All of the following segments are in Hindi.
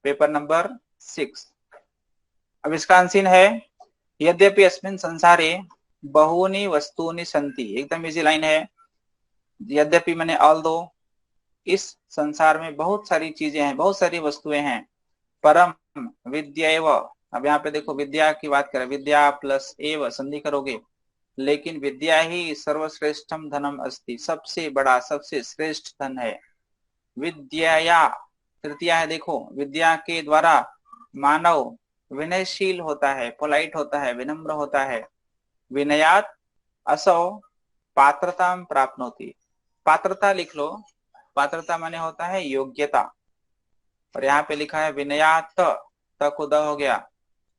Paper number 6। अब इसका आंसर है यद्यपि अस्मिन् संसारे बहूनि वस्तूनि सन्ति। एकदम इजी लाइन है। यद्यपि मैंने ऑल्दो, इस संसार में बहुत सारी चीजें हैं, बहुत सारी वस्तुएं हैं। परम विद्या एव, अब यहाँ पे देखो विद्या की बात करें, विद्या प्लस एव संधि करोगे, लेकिन विद्या ही सर्वश्रेष्ठम धनम अस्ति, सबसे बड़ा सबसे श्रेष्ठ धन है। विद्या तृतीया है, देखो विद्या के द्वारा मानव विनयशील होता है, पोलाइट होता है, विनम्र होता है। विनयात असौ पात्रता प्राप्नोति। पात्रता लिख लो, पात्रता माने होता है योग्यता, और यहाँ पे लिखा है विनयात, तक उदा हो गया,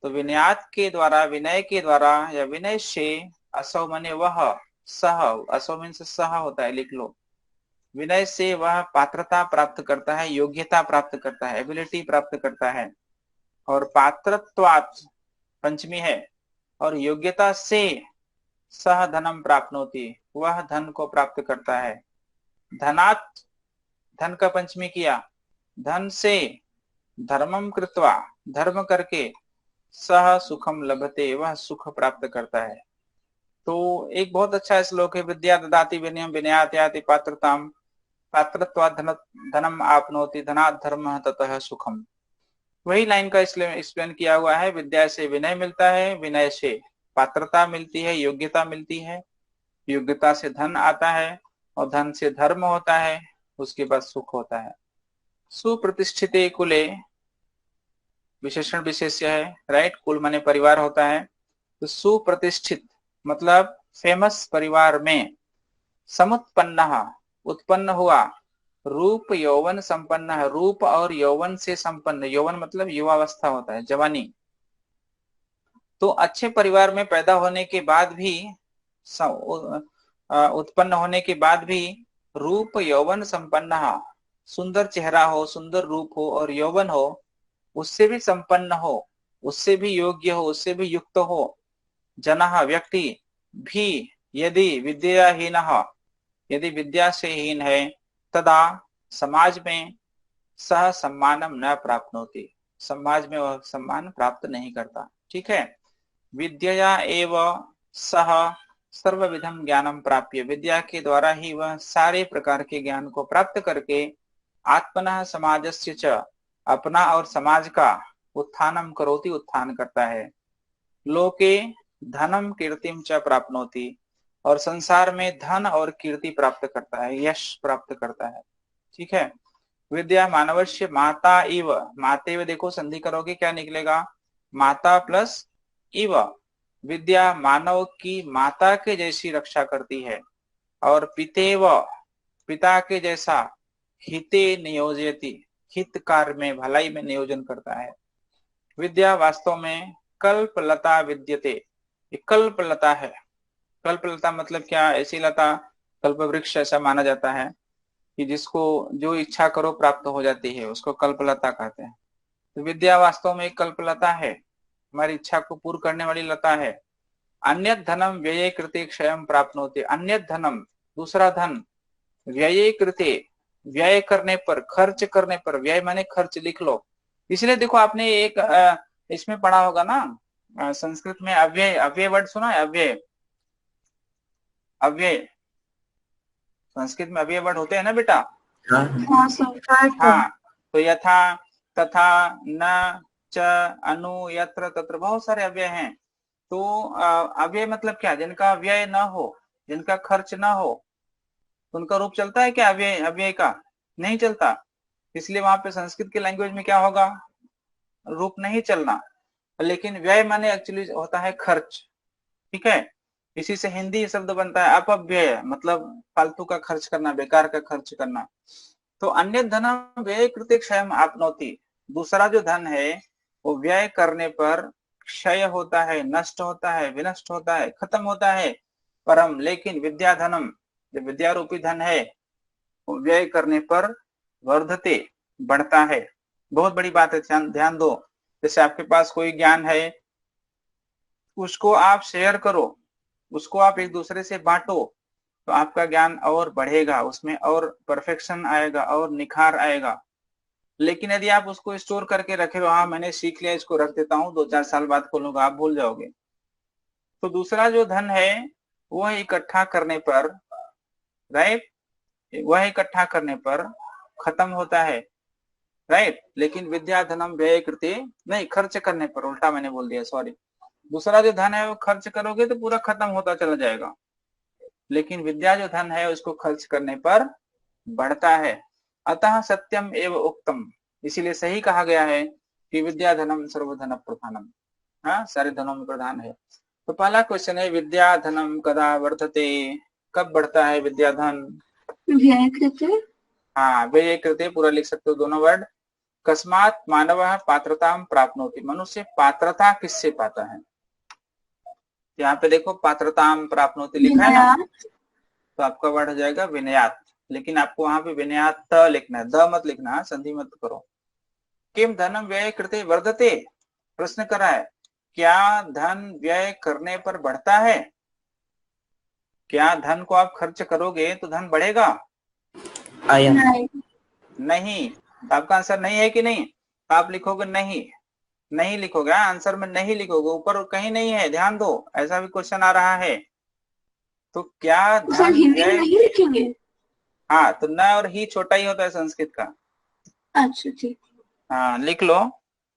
तो विनयात के द्वारा, विनय के द्वारा या विनय से, असौ माने वह, सह, असौ मीन से सह होता है, लिख लो। विनय से वह पात्रता प्राप्त करता है, योग्यता प्राप्त करता है, एबिलिटी प्राप्त करता है। और पात्रत्वात् पंचमी है, और योग्यता से सह धनम प्राप्नोति, वह धन को प्राप्त करता है। धनात्, धन का पंचमी किया, धन से धर्मम कृत्वा, धर्म करके, सह सुखम लभते, वह सुख प्राप्त करता है। तो एक बहुत अच्छा श्लोक है, विद्या ददाति विनयम विनयात् याति पात्रताम पात्रत्वात् धनम आपनोति धनात् धर्मः ततः सुखम। वही लाइन का एक्सप्लेन किया हुआ है। विद्या से विनय मिलता है, विनय से पात्रता मिलती है, योग्यता मिलती है, योग्यता से धन आता है, और धन से धर्म होता है, उसके बाद सुख होता है। सुप्रतिष्ठिते कुले, विशेषण विशेष्य है, राइट। कुल माने परिवार होता है, तो सुप्रतिष्ठित मतलब फेमस परिवार में, समुत्पन्न उत्पन्न हुआ, रूप यौवन संपन्न है, रूप और यौवन से संपन्न, यौवन मतलब युवावस्था होता है, जवानी। तो अच्छे परिवार में पैदा होने के बाद भी, उत्पन्न होने के बाद भी, रूप यौवन संपन्न, सुंदर चेहरा हो, सुंदर रूप हो, और यौवन हो, उससे भी संपन्न हो, उससे भी योग्य हो, उससे भी युक्त हो, जनः व्यक्ति भी, यदि विद्याहीन, यदि विद्या से हीन है, तदा समाज में सह सम्मानम न प्राप्नोति, समाज में वह सम्मान प्राप्त नहीं करता। ठीक है। विद्या एव सह सर्वविधम ज्ञानम प्राप्य, विद्या के द्वारा ही वह सारे प्रकार के ज्ञान को प्राप्त करके, आत्मनः समाजस्य च, अपना और समाज का, उत्थानम करोति, उत्थान करता है। लोके धनम कीर्तिम च प्राप्नोति, और संसार में धन और कीर्ति प्राप्त करता है, यश प्राप्त करता है। ठीक है। विद्या मानवस्य माता इव, माते इव देखो संधि करोगे क्या निकलेगा, माता प्लस इव। विद्या मानव की माता के जैसी रक्षा करती है, और पितेव, पिता के जैसा, हिते नियोजयति, हित कार्य में, भलाई में नियोजन करता है। विद्या वास्तव में कल्पलता विद्यते, ये कल्पलता है। कल्पलता मतलब क्या, ऐसी लता, कल्प वृक्ष ऐसा माना जाता है कि जिसको जो इच्छा करो प्राप्त हो जाती है, उसको कल्पलता कहते हैं। तो विद्या वास्तव में एक कल्पलता है, हमारी इच्छा को पूर्ण करने वाली लता है। अन्य धनम व्यय कृते क्षयम प्राप्नोति, अन्य धनम दूसरा धन, व्यय कृते व्यय करने पर, खर्च करने पर, व्यय माने खर्च लिख लो। इसलिए देखो आपने एक इसमें पढ़ा होगा ना, संस्कृत में अव्यय, अव्यय वर्ड सुना है, अव्यय, अव्यय, संस्कृत में अव्यय वर्ड होते हैं ना बेटा। हाँ, तो यथा, तथा, न, च, अनु, यत्र, तत्र, बहुत सारे अव्यय हैं। तो अव्यय मतलब क्या, जिनका व्यय न हो, जिनका खर्च न हो, उनका रूप चलता है क्या अव्यय, अव्यय का नहीं चलता। इसलिए वहां पे संस्कृत की लैंग्वेज में क्या होगा, रूप नहीं चलना। लेकिन व्यय माने एक्चुअली होता है खर्च। ठीक है। इसी से हिंदी शब्द बनता है अपव्यय, मतलब फालतू का खर्च करना, बेकार का खर्च करना। तो अन्य धन व्यय कृते क्षय आपनोति, दूसरा जो धन है वो व्यय करने पर क्षय होता है, नष्ट होता है, विनष्ट होता है, खत्म होता है। परम लेकिन विद्या धनम, जो विद्या रूपी धन है, वो व्यय करने पर वर्धते, बढ़ता है। बहुत बड़ी बात है, ध्यान दो। जैसे आपके पास कोई ज्ञान है, उसको आप शेयर करो, उसको आप एक दूसरे से बांटो, तो आपका ज्ञान और बढ़ेगा, उसमें और परफेक्शन आएगा और निखार आएगा। लेकिन यदि आप उसको स्टोर करके रखे हो, हाँ मैंने सीख लिया इसको रख देता हूँ 2-4 साल बाद खोलूंगा, आप भूल जाओगे। तो दूसरा जो धन है वह इकट्ठा करने पर, राइट, वह इकट्ठा करने पर खत्म होता है, राइट। लेकिन विद्या धनम व्यय कृते, नहीं खर्च करने पर, उल्टा मैंने बोल दिया, सॉरी। दूसरा जो धन है वो खर्च करोगे तो पूरा खत्म होता चला जाएगा, लेकिन विद्या जो धन है उसको खर्च करने पर बढ़ता है। अतः सत्यम एवं उक्तम, इसीलिए सही कहा गया है कि विद्या धनम सर्वधन प्रधानम, हाँ सारे धनों में प्रधान है। तो पहला क्वेश्चन है विद्या धनम कदा वर्धते, कब बढ़ता है विद्या धन? व्यय कृते। हाँ व्यय कृते पूरा लिख सकते हो दोनों वर्ड। कस्मात मानव पात्रता प्राप्नोति, मनुष्य पात्रता किससे पाता है? यहाँ पे देखो पात्रता प्राप्नोति लिखा है ना, विनयात। तो आपका वर्ड हो जाएगा विनयात। लेकिन आपको वहां पे विनयात त लिखना है, द मत लिखना, संधि मत करो। किम धनम व्यय कृते वर्धते, प्रश्न करा है क्या धन व्यय करने पर बढ़ता है? क्या धन को आप खर्च करोगे तो धन बढ़ेगा? नहीं। नहीं। तो आपका आंसर नहीं है कि नहीं? आप लिखोगे नहीं, नहीं लिखोगे, आंसर में नहीं लिखोगे, ऊपर कहीं नहीं है, ध्यान दो, ऐसा भी क्वेश्चन आ रहा है। तो क्या तो सर धन हिंदी में व्यय, नहीं लिखेंगे? हाँ तो न और ही छोटा ही होता है संस्कृत का। अच्छा ठीक। हाँ लिख लो,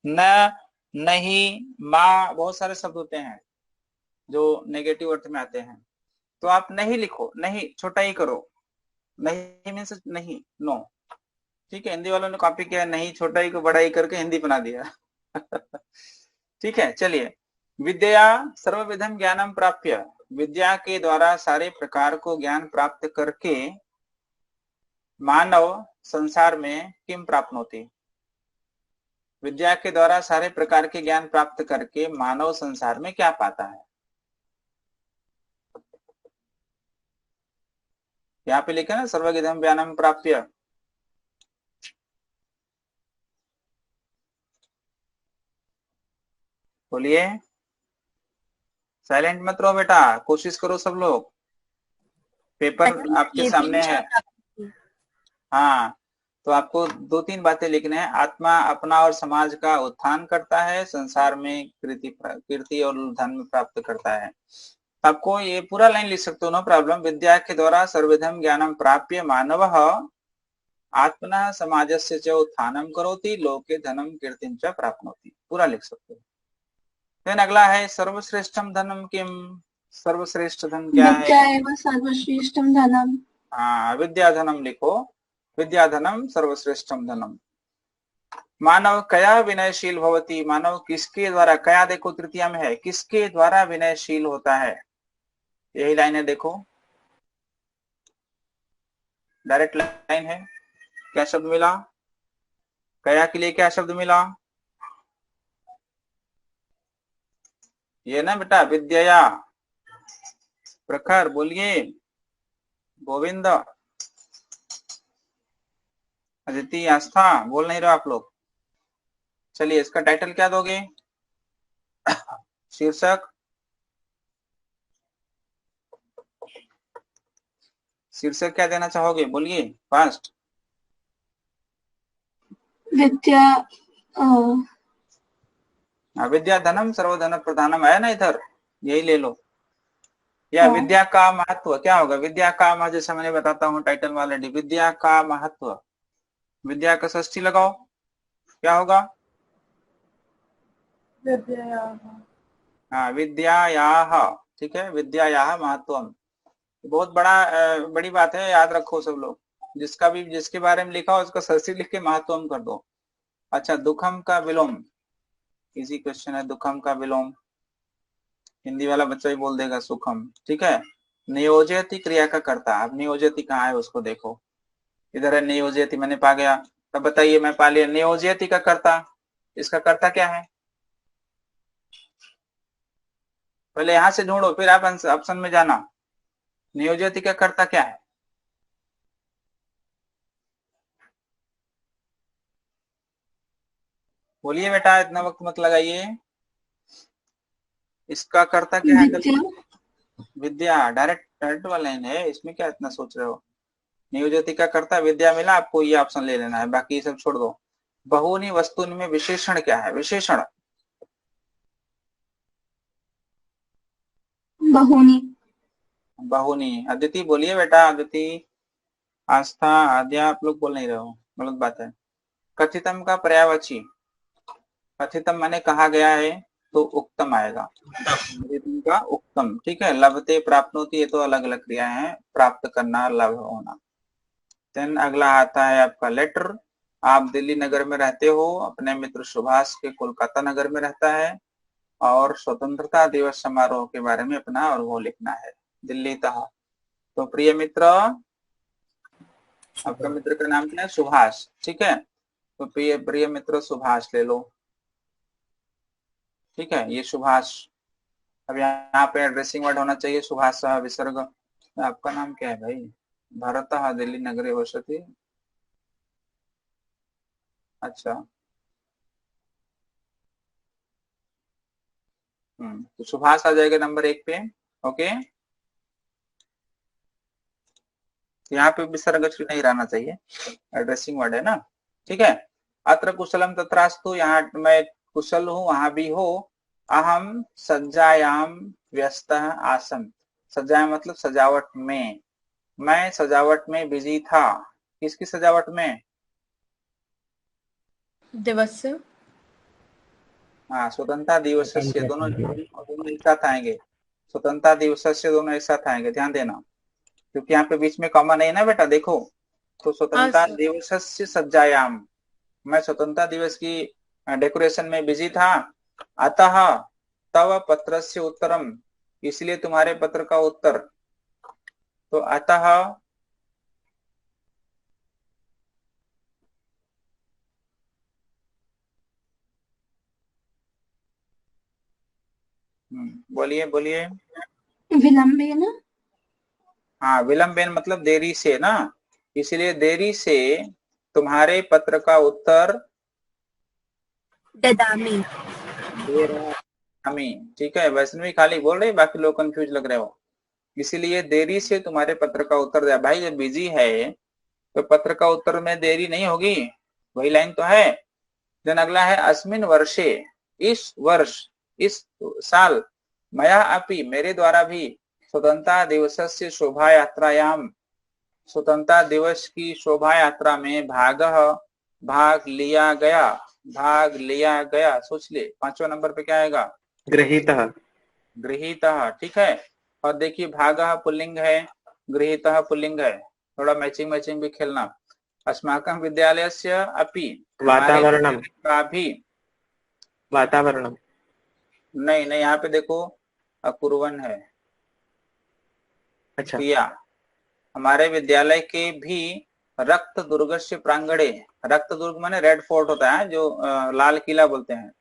न, नहीं, माँ, बहुत सारे शब्द होते हैं जो नेगेटिव अर्थ में आते हैं। तो आप नहीं लिखो, नहीं छोटा ही करो, नहीं मीन्स नहीं, नो। ठीक है, हिंदी वालों ने कॉपी किया, नहीं छोटा ही को बड़ा ही करके हिंदी बना दिया। ठीक है चलिए, विद्या सर्वविधम ज्ञानम प्राप्य, विद्या के द्वारा सारे प्रकार को ज्ञान प्राप्त करके मानव संसार में किम प्राप्त होती, विद्या के द्वारा सारे प्रकार के ज्ञान प्राप्त करके मानव संसार में क्या पाता है? यहाँ पे लिखा ना सर्वविधम ज्ञानम प्राप्य, बोलिए, साइलेंट मत रहो बेटा, कोशिश करो सब लोग, पेपर आपके ये सामने तीन है। चार। हाँ तो आपको 2-3 बातें लिखने हैं। आत्मा अपना और समाज का उत्थान करता है, संसार में कीर्ति और धन प्राप्त करता है। आपको ये पूरा लाइन लिख सकते हो, नो प्रॉब्लम। विद्या के द्वारा सर्वविधम ज्ञानम प्राप्य मानवः आत्मनः समाजस्य च उत्थानं करोति, लोके धनम कीर्तिं च प्राप्नोति, पूरा लिख सकते हो। फिर अगला है सर्वश्रेष्ठम धनम किम, सर्वश्रेष्ठ धन क्या है? विद्या एवं सर्वश्रेष्ठम धनम। हाँ विद्या धनम लिखो, विद्या धनम सर्वश्रेष्ठम धनम। मानव कया विनयशील भवति, मानव किसके द्वारा, कया देखो तृतीया में है, किसके द्वारा विनयशील होता है, यही लाइन है देखो, डायरेक्ट लाइन है। क्या शब्द मिला? कया के लिए क्या शब्द मिला? ये ना बेटा, विद्या। प्रखर बोलिए, गोविंद, अदिति, आस्था, बोल नहीं रहे आप लोग। चलिए इसका टाइटल क्या दोगे, शीर्षक, शीर्षक क्या देना चाहोगे, बोलिए फास्ट। विद्या विद्या धनम सर्वधन प्रधानम है ना इधर, यही ले लो। या हाँ। विद्या का महत्व क्या होगा, विद्या का महत्व, जैसे मैंने बताता हूँ टाइटल वाले, विद्या का महत्व, विद्या का षष्ठी लगाओ, क्या होगा? हाँ विद्यायाः, ठीक है, विद्यायाः महत्वम, बहुत बड़ी बात है, याद रखो सब लोग। जिसका भी, जिसके बारे में लिखा हो उसका षष्ठी लिख के महत्वम कर दो। अच्छा, दुखम का विलोम, इजी क्वेश्चन है, दुखम का विलोम हिंदी वाला बच्चा भी बोल देगा सुखम, ठीक है। नियोजयति क्रिया का कर्ता, अब नियोजयति कहाँ है उसको देखो, इधर है नियोजयति, मैंने पा गया, तब बताइए मैं पा लिया नियोजयति का कर्ता, इसका कर्ता क्या है? पहले यहां से ढूंढो फिर आप ऑप्शन में जाना, नियोजयति का कर्ता क्या है? बोलिए बेटा, इतना वक्त मत लगाइए, इसका कर्ता क्या है? विद्या। विद्या, डायरेक्ट डायरेक्ट वाला लाइन है, इसमें क्या इतना सोच रहे हो? नियोजति का कर्ता विद्या मिला आपको, ये ऑप्शन ले लेना है, बाकी सब छोड़ दो। बहुनी वस्तूनि में विशेषण क्या है? विशेषण बहुनी। बहुनी। अदिति बोलिए बेटा, अदिति, आस्था, आद्या, आप लोग बोल नहीं रहे हो, गलत बात है। कथितम का पर्यायवाची, कथितम माने कहा गया है, तो उक्तम आएगा। कथितम का उक्तम, ठीक है। लभते प्राप्त होती है, तो अलग अलग क्रिया है, प्राप्त करना, लभ होना। देन अगला आता है आपका लेटर। आप दिल्ली नगर में रहते हो, अपने मित्र सुभाष के कोलकाता नगर में रहता है, और स्वतंत्रता दिवस समारोह के बारे में अपना अनुभव लिखना है, दिल्ली तः। तो प्रिय मित्र, आपका मित्र का नाम क्या है? सुभाष, ठीक है। तो प्रिय प्रिय मित्र सुभाष ले लो, ठीक है। ये सुभाष। अब यहाँ पे एड्रेसिंग वर्ड होना चाहिए सुभाष विसर्ग। आपका नाम क्या है भाई? भरत दिल्ली नगरे वसति। अच्छा, तो सुभाष आ जाएगा नंबर 1 पे। ओके, यहाँ पे विसर्ग नहीं रहना चाहिए, एड्रेसिंग वर्ड है ना, ठीक है। अत्र कुशलम तत्रास्तु, यहाँ मैं कुशल हूँ, वहां भी हो। अहम सज्जायाम व्यस्तः आसम, सज्जा मतलब सजावट में, मैं सजावट में बिजी था। किसकी सजावट में? दिवस। हाँ, स्वतंत्रता दिवस से, दोनों दोनों एक साथ आएंगे। स्वतंत्रता दिवस से दोनों एक साथ आएंगे, ध्यान देना, क्योंकि यहाँ पे बीच में कॉमा नहीं ना बेटा, देखो। तो स्वतंत्रता दिवस से सज्जायाम, मैं स्वतंत्रता दिवस की डेकोरेशन में बिजी था। अतः तव पत्र से उत्तरम, इसलिए तुम्हारे पत्र का उत्तर। तो अतः बोलिए बोलिए। विलंबेन। हाँ, विलंबेन मतलब देरी से ना, इसलिए देरी से तुम्हारे पत्र का उत्तर ददामी। दे रहा हमें, ठीक है। वैष्णवी खाली बोल रही, बाकी लोग कंफ्यूज लग रहे हो। इसीलिए देरी से तुम्हारे पत्र का उत्तर दिया। भाई जब बिजी है तो पत्र का उत्तर में देरी नहीं होगी, वही लाइन तो है। देन अगला है अस्मिन वर्षे, इस वर्ष, इस साल, मया अपि, मेरे द्वारा भी, स्वतंत्रता दिवसस्य शोभा यात्रायाम, स्वतंत्रता दिवस की शोभा यात्रा में भाग लिया गया, भाग लिया गया। सोच ले, 5वां नंबर पे क्या आएगा? गृहीतः। गृहीतः, ठीक है। और देखिए भागः पुल्लिंग है, गृहीतः पुल्लिंग है, थोड़ा मैचिंग मैचिंग भी खेलना। अस्माकं विद्यालयस्य अपि, वातावरणम, का भी, वातावरणम। नहीं नहीं, यहाँ पे देखो अकुर्वन है। अच्छा, क्रिया, हमारे विद्यालय के भी रक्त दुर्गस्य प्रांगणे, रक्त दुर्ग माने रेड फोर्ट होता है, जो लाल किला बोलते हैं।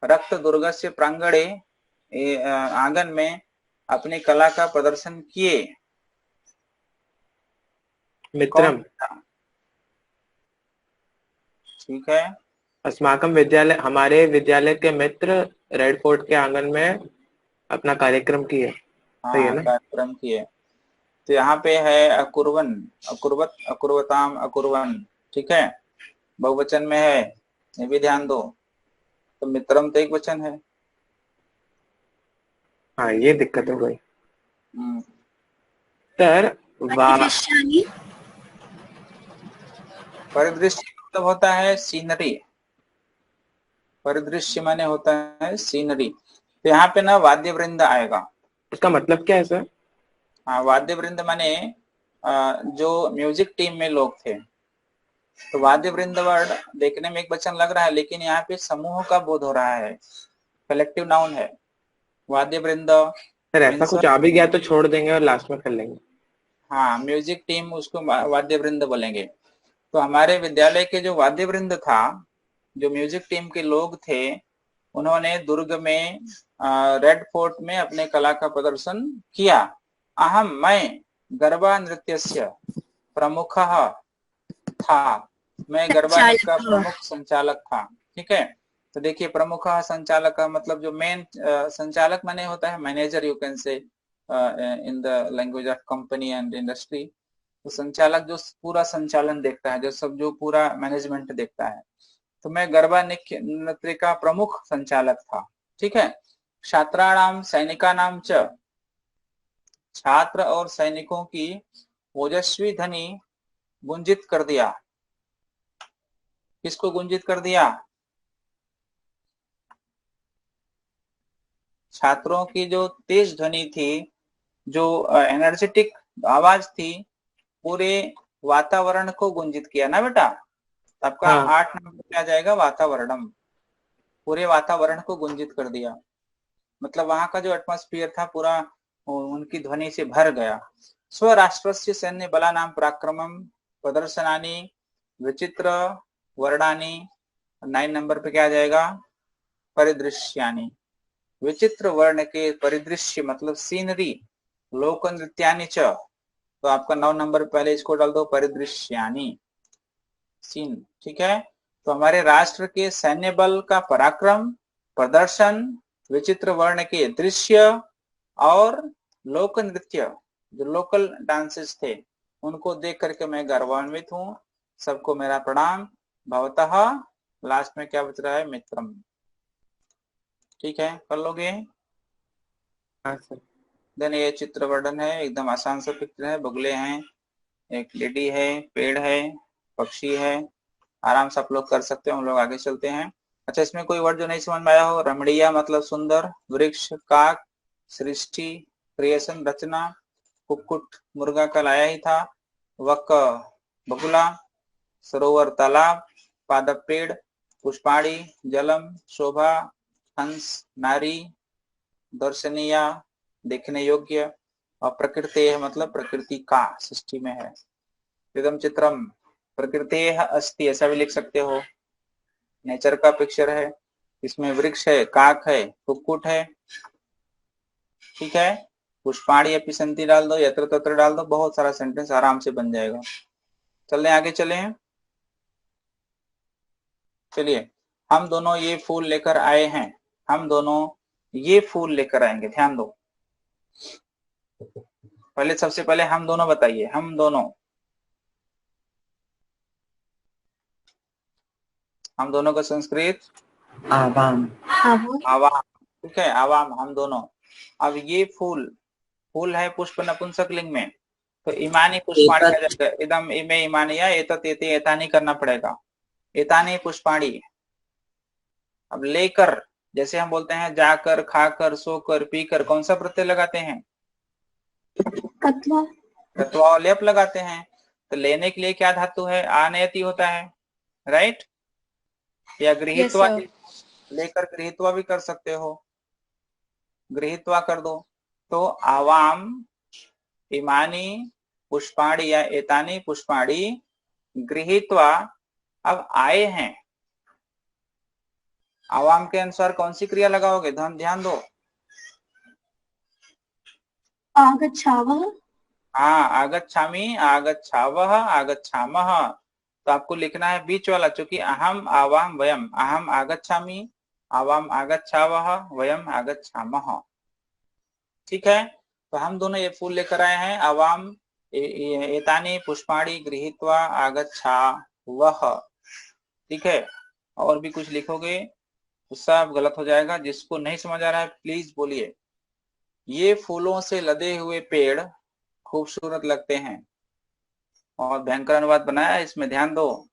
रक्त दुर्गस्य प्रांगणे, आंगन में अपनी कला का प्रदर्शन किए। मित्रम। ठीक है। अस्माकम विद्यालय, हमारे विद्यालय के मित्र रेड फोर्ट के आंगन में अपना कार्यक्रम किए। सही है हाँ, ना? कार्यक्रम किए। तो यहाँ पे है अकुर्वन, अकुर्वत, अकुर्वताम, अकुर्वन, ठीक है। बहुवचन में है, ये भी ध्यान दो। तो मित्रम तो एक वचन है। हाँ, ये दिक्कत हो गई। हम्म, तर परिदृश्यानि। परिदृश्य मतलब होता है सीनरी, परिदृश्य माने होता है सीनरी। तो यहाँ पे ना वाद्य वृंद आएगा। उसका मतलब क्या है सर? हाँ, वाद्य वृंद माने जो म्यूजिक टीम में लोग थे। तो वाद्य वृंद वर्ड देखने में एक वचन लग रहा है, लेकिन यहाँ पे समूह का बोध हो रहा है, कलेक्टिव नाउन है। वाद्य वृंद, सर ऐसा कुछ आ भी गया तो छोड़ देंगे और लास्ट में कर लेंगे। हाँ, म्यूजिक टीम, उसको वाद्य वृंद बोलेंगे। तो हमारे विद्यालय के जो वाद्य वृंद था, जो म्यूजिक टीम के लोग थे, उन्होंने दुर्ग में रेड फोर्ट में अपने कला का प्रदर्शन किया। अहम, मैं, गरबा नृत्यस्य प्रमुखः था, मैं गरबा नृत्य का प्रमुख संचालक था, ठीक है। तो देखिए प्रमुख संचालक का मतलब जो मेन संचालक माने होता है manager, you can say in the language of company and industry. तो संचालक जो पूरा संचालन देखता है, जो पूरा मैनेजमेंट देखता है। तो मैं गरबा नृत्य का प्रमुख संचालक था। ठीक है। छात्राणाम सैनिकानाम च, छात्र और सैनिकों की ओजस्वी ध्वनि गुंजित कर दिया। किसको गुंजित कर दिया? छात्रों की जो तेज ध्वनि थी, जो एनर्जेटिक आवाज थी, पूरे वातावरण को गुंजित किया ना बेटा। आपका हाँ। 8 नंबर पे आ जाएगा वातावरणम। पूरे वातावरण को गुंजित कर दिया, मतलब वहां का जो एटमॉस्फेयर था पूरा उनकी ध्वनि से भर गया। स्वराष्ट्रस्य सैन्य बलानां पराक्रमं प्रदर्शनानि विचित्र वर्णानि, 9 नंबर पे क्या आ जाएगा? परिदृश्यानि। विचित्र वर्ण के परिदृश्य मतलब सीनरी, लोक नृत्यानि च, तो आपका 9 नंबर पहले इसको डाल दो, परिदृश्यानि, सीन। ठीक है। तो हमारे राष्ट्र के सैन्य बल का पराक्रम, प्रदर्शन, विचित्र वर्ण के दृश्य और लोक नृत्य, जो लोकल डांसेस थे, उनको देख करके मैं गौरवान्वित हूँ। सबको मेरा प्रणाम। भवतः, लास्ट में क्या बच रहा है? मित्रम। ठीक है, कर लोगे? हाँ सर। देन ये चित्र वर्णन है, एकदम आसान सा पिक्चर है। बगुले हैं, एक लेडी है, पेड़ है, पक्षी है, आराम से आप लोग कर सकते हो। हम लोग आगे चलते हैं। अच्छा, इसमें कोई वर्ड जो नहीं समझ में आया हो? रमणीय मतलब सुंदर, वृक्ष, काक, सृष्टि, क्रिएशन, रचना, कुक्कुट मुर्गा कल आया ही था, वक बगुला, सरोवर तालाब, पादप पेड़, पुष्पाणी जलम, शोभा हंस, नारी, दर्शनीय देखने योग्य, और प्रकृति मतलब प्रकृति का, सृष्टि में है। एकदम चित्रम प्रकृति अस्ति, ऐसा भी लिख सकते हो। नेचर का पिक्चर है, इसमें वृक्ष है, काक है, कुक्कुट है। ठीक है। पुष्पाणी अपिसंति डाल दो, यत्र तत्र डाल दो, बहुत सारा सेंटेंस आराम से बन जाएगा। चलने आगे चले। चलिए, हम दोनों ये फूल लेकर आए हैं। हम दोनों ये फूल लेकर आएंगे, ध्यान दो। पहले सबसे पहले हम दोनों बताइए, हम दोनों। हम दोनों का संस्कृत आवाम। आवाम। ठीक है, आवाम, हम दोनों। अब ये फूल, फूल है पुष्प नपुंसकलिंग में, तो ईमानी पुष्पाणी आ जाएगा। एकदम इमे ईमानिया, एतत एते एतानी करना पड़ेगा। एतानी पुष्पाणी। अब लेकर, जैसे हम बोलते हैं जाकर, खाकर, सोकर, पीकर, कौन सा प्रत्यय लगाते हैं? कत्वा। तत्वा और लेप लगाते हैं। तो लेने के लिए क्या धातु है? आनयति होता है, राइट? या गृहीत्वा, Yes, sir. लेकर गृहीत्वा भी कर सकते हो, गृहीत्वा कर दो। तो आवाम इमानी पुष्पाणी या एतानी पुष्पाणी गृहीत्वा, अब आए हैं। आवाम के अनुसार कौन सी क्रिया लगाओगे? ध्यान दो। आगच्छावः। हाँ, आगच्छामि, आगच्छावः, आगच्छामः। तो आपको लिखना है बीच वाला, चूंकि अहम आवाम वयम, अहम आगच्छामि, आवाम आगच्छावः, वयम आगच्छामः। ठीक है। तो हम दोनों ये फूल लेकर आए हैं। आवाम एतानी पुष्पाणी गृहीत्वा आगच्छावः। ठीक है। और भी कुछ लिखोगे तो सब गलत हो जाएगा। जिसको नहीं समझ आ रहा है प्लीज बोलिए। ये फूलों से लदे हुए पेड़ खूबसूरत लगते हैं। और भयंकर अनुवाद बनाया है, इसमें ध्यान दो।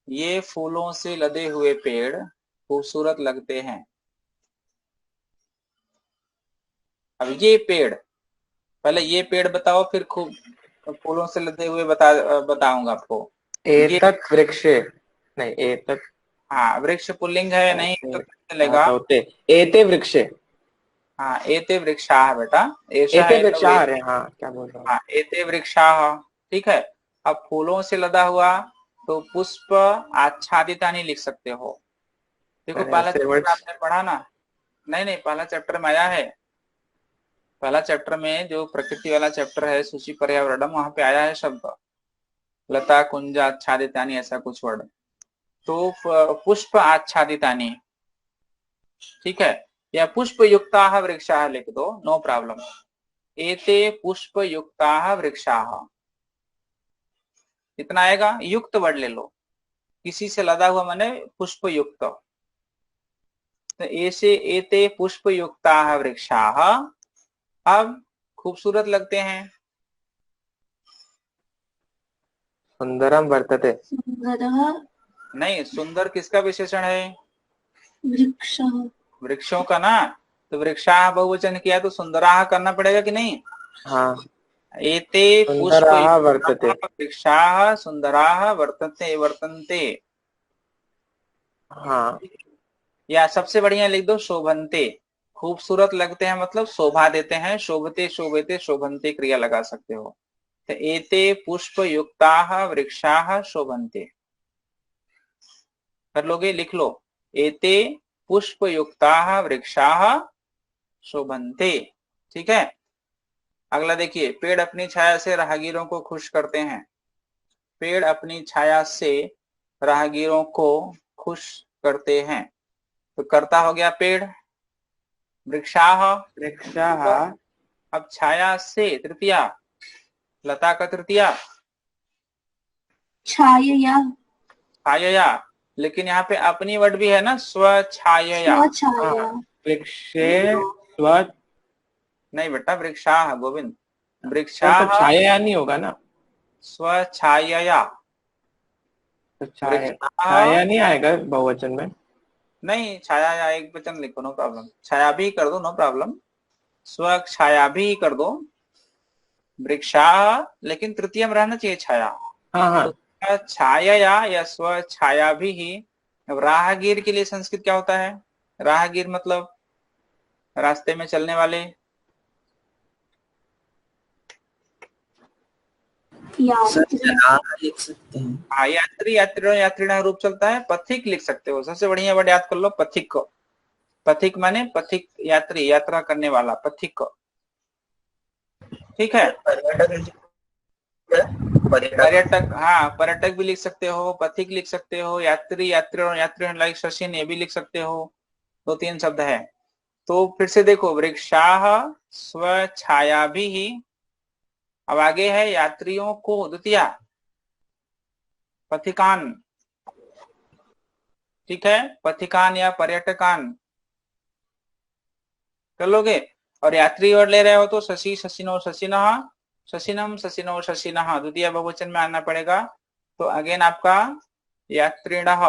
ये फूलों से लदे हुए पेड़ खूबसूरत लगते हैं। अब ये पेड़, पहले ये पेड़ बताओ, फिर खूब फूलों से लदे हुए बताऊंगा आपको। ये, एतत् वृक्ष, नहीं एतत्, हाँ, वृक्ष पुल्लिंग है, नहीं तो चलेगा। एते वृक्ष, हाँ, एते वृक्षाः बेटा, ऐसा एते है तो वृक्षा, अरे हाँ क्या बोल रहा हूँ। हाँ, एते वृक्षाः। ठीक है। अब फूलों से लदा हुआ, तो पुष्प आच्छादितानि लिख सकते हो। देखो, अरे पहला ऐसे चैप्टर वर्ड्स। आपने पढ़ा ना? नहीं नहीं, पहला चैप्टर में आया है। पहला चैप्टर में जो प्रकृति वाला चैप्टर है, सूचि पर्यावरणम, वहां पे आया है शब्द लता कुंज आच्छादितानि, ऐसा कुछ वर्ड। तो पुष्प आच्छादितानि, ठीक है, या पुष्प युक्ताः वृक्षाः लिख दो, नो प्रॉब्लम। एते पुष्प युक्ताः वृक्षाः, इतना आएगा। युक्त वर्ड ले लो, किसी से लदा हुआ माने पुष्प युक्त। तो ऐसे एते पुष्प युक्ता वृक्षाः, अब खूबसूरत लगते हैं। सुंदरम वर्तते। सुंदरः नहीं, सुंदर किसका विशेषण है? वृक्षः। वृक्षों का ना। तो वृक्षाः बहुवचन किया तो सुंदराः करना पड़ेगा कि नहीं? हाँ, एते पुष्प सुंदराः वर्तते। वृक्षाः सुंदराः वर्तन्ते वर्तन्ते। हाँ, या सबसे बढ़िया लिख दो शोभन्ते। खूबसूरत लगते हैं मतलब शोभा देते हैं, शोभते शोभते शोभन्ते क्रिया लगा सकते हो। तो एते पुष्प युक्ताः वृक्षाः शोभन्ते कर लोगे, लिख लो। एते पुष्प युक्ताः वृक्षाः शोभन्ते। ठीक है। अगला देखिए, पेड़ अपनी छाया से राहगीरों को खुश करते हैं। पेड़ अपनी छाया से राहगीरों को खुश करते हैं। तो करता हो गया पेड़, वृक्षाः। वृक्षाः। अब छाया से तृतीया, लता का तृतीया छायया। छायया, लेकिन यहाँ पे अपनी वर्ड भी है ना, स्वछायया। स्वछाया। वृक्षे स्व। नहीं बेटा, वृक्षाः गोविंद, तो वृक्षाः छाया नहीं होगा ना? स्वछायया। तो छाया, वृक्षाः छाया नहीं आएगा बहुवचन में? नहीं, छाया या एक वचन लिखो, नो प्रॉब्लम। छाया भी कर दो, नो प्रॉब्लम। स्वछाया भी कर दो। वृक्षाः लेकिन तृतीय में रहना चाहिए छाया। हाँ हाँ। तो छायया या स्वछाया भी ही। अब राहगीर के लिए संस्कृत क्या होता है? राहगीर मतलब रास्ते में चलने वाले। यात्री। लिख सकते हैं। हाँ, यात्री, यात्री, यात्रीण रूप चलता है। पथिक लिख सकते हो, सबसे बढ़िया वर्ड याद कर लो, पथिक। पथिक माने पथिक, यात्री, यात्रा करने वाला, पथिक। ठीक है। पर्यटक, हाँ पर्यटक भी लिख सकते हो, पथिक लिख सकते हो, यात्री, यात्री और यात्री लाइक शशिन, ये भी लिख सकते हो। दो तीन शब्द है। तो फिर से देखो, वृक्षाः स्वछाया भी ही। अब आगे है यात्रियों को द्वितीया, पथिकान। ठीक है, पथिकान या पर्यटकान कर लोगे। और यात्री वर्ड ले रहे हो तो शशि, शशिनो, शशिनः, शशिनम, शशिनो, शशिनः द्वितीय बहुवचन में आना पड़ेगा। तो अगेन आपका यात्रिणः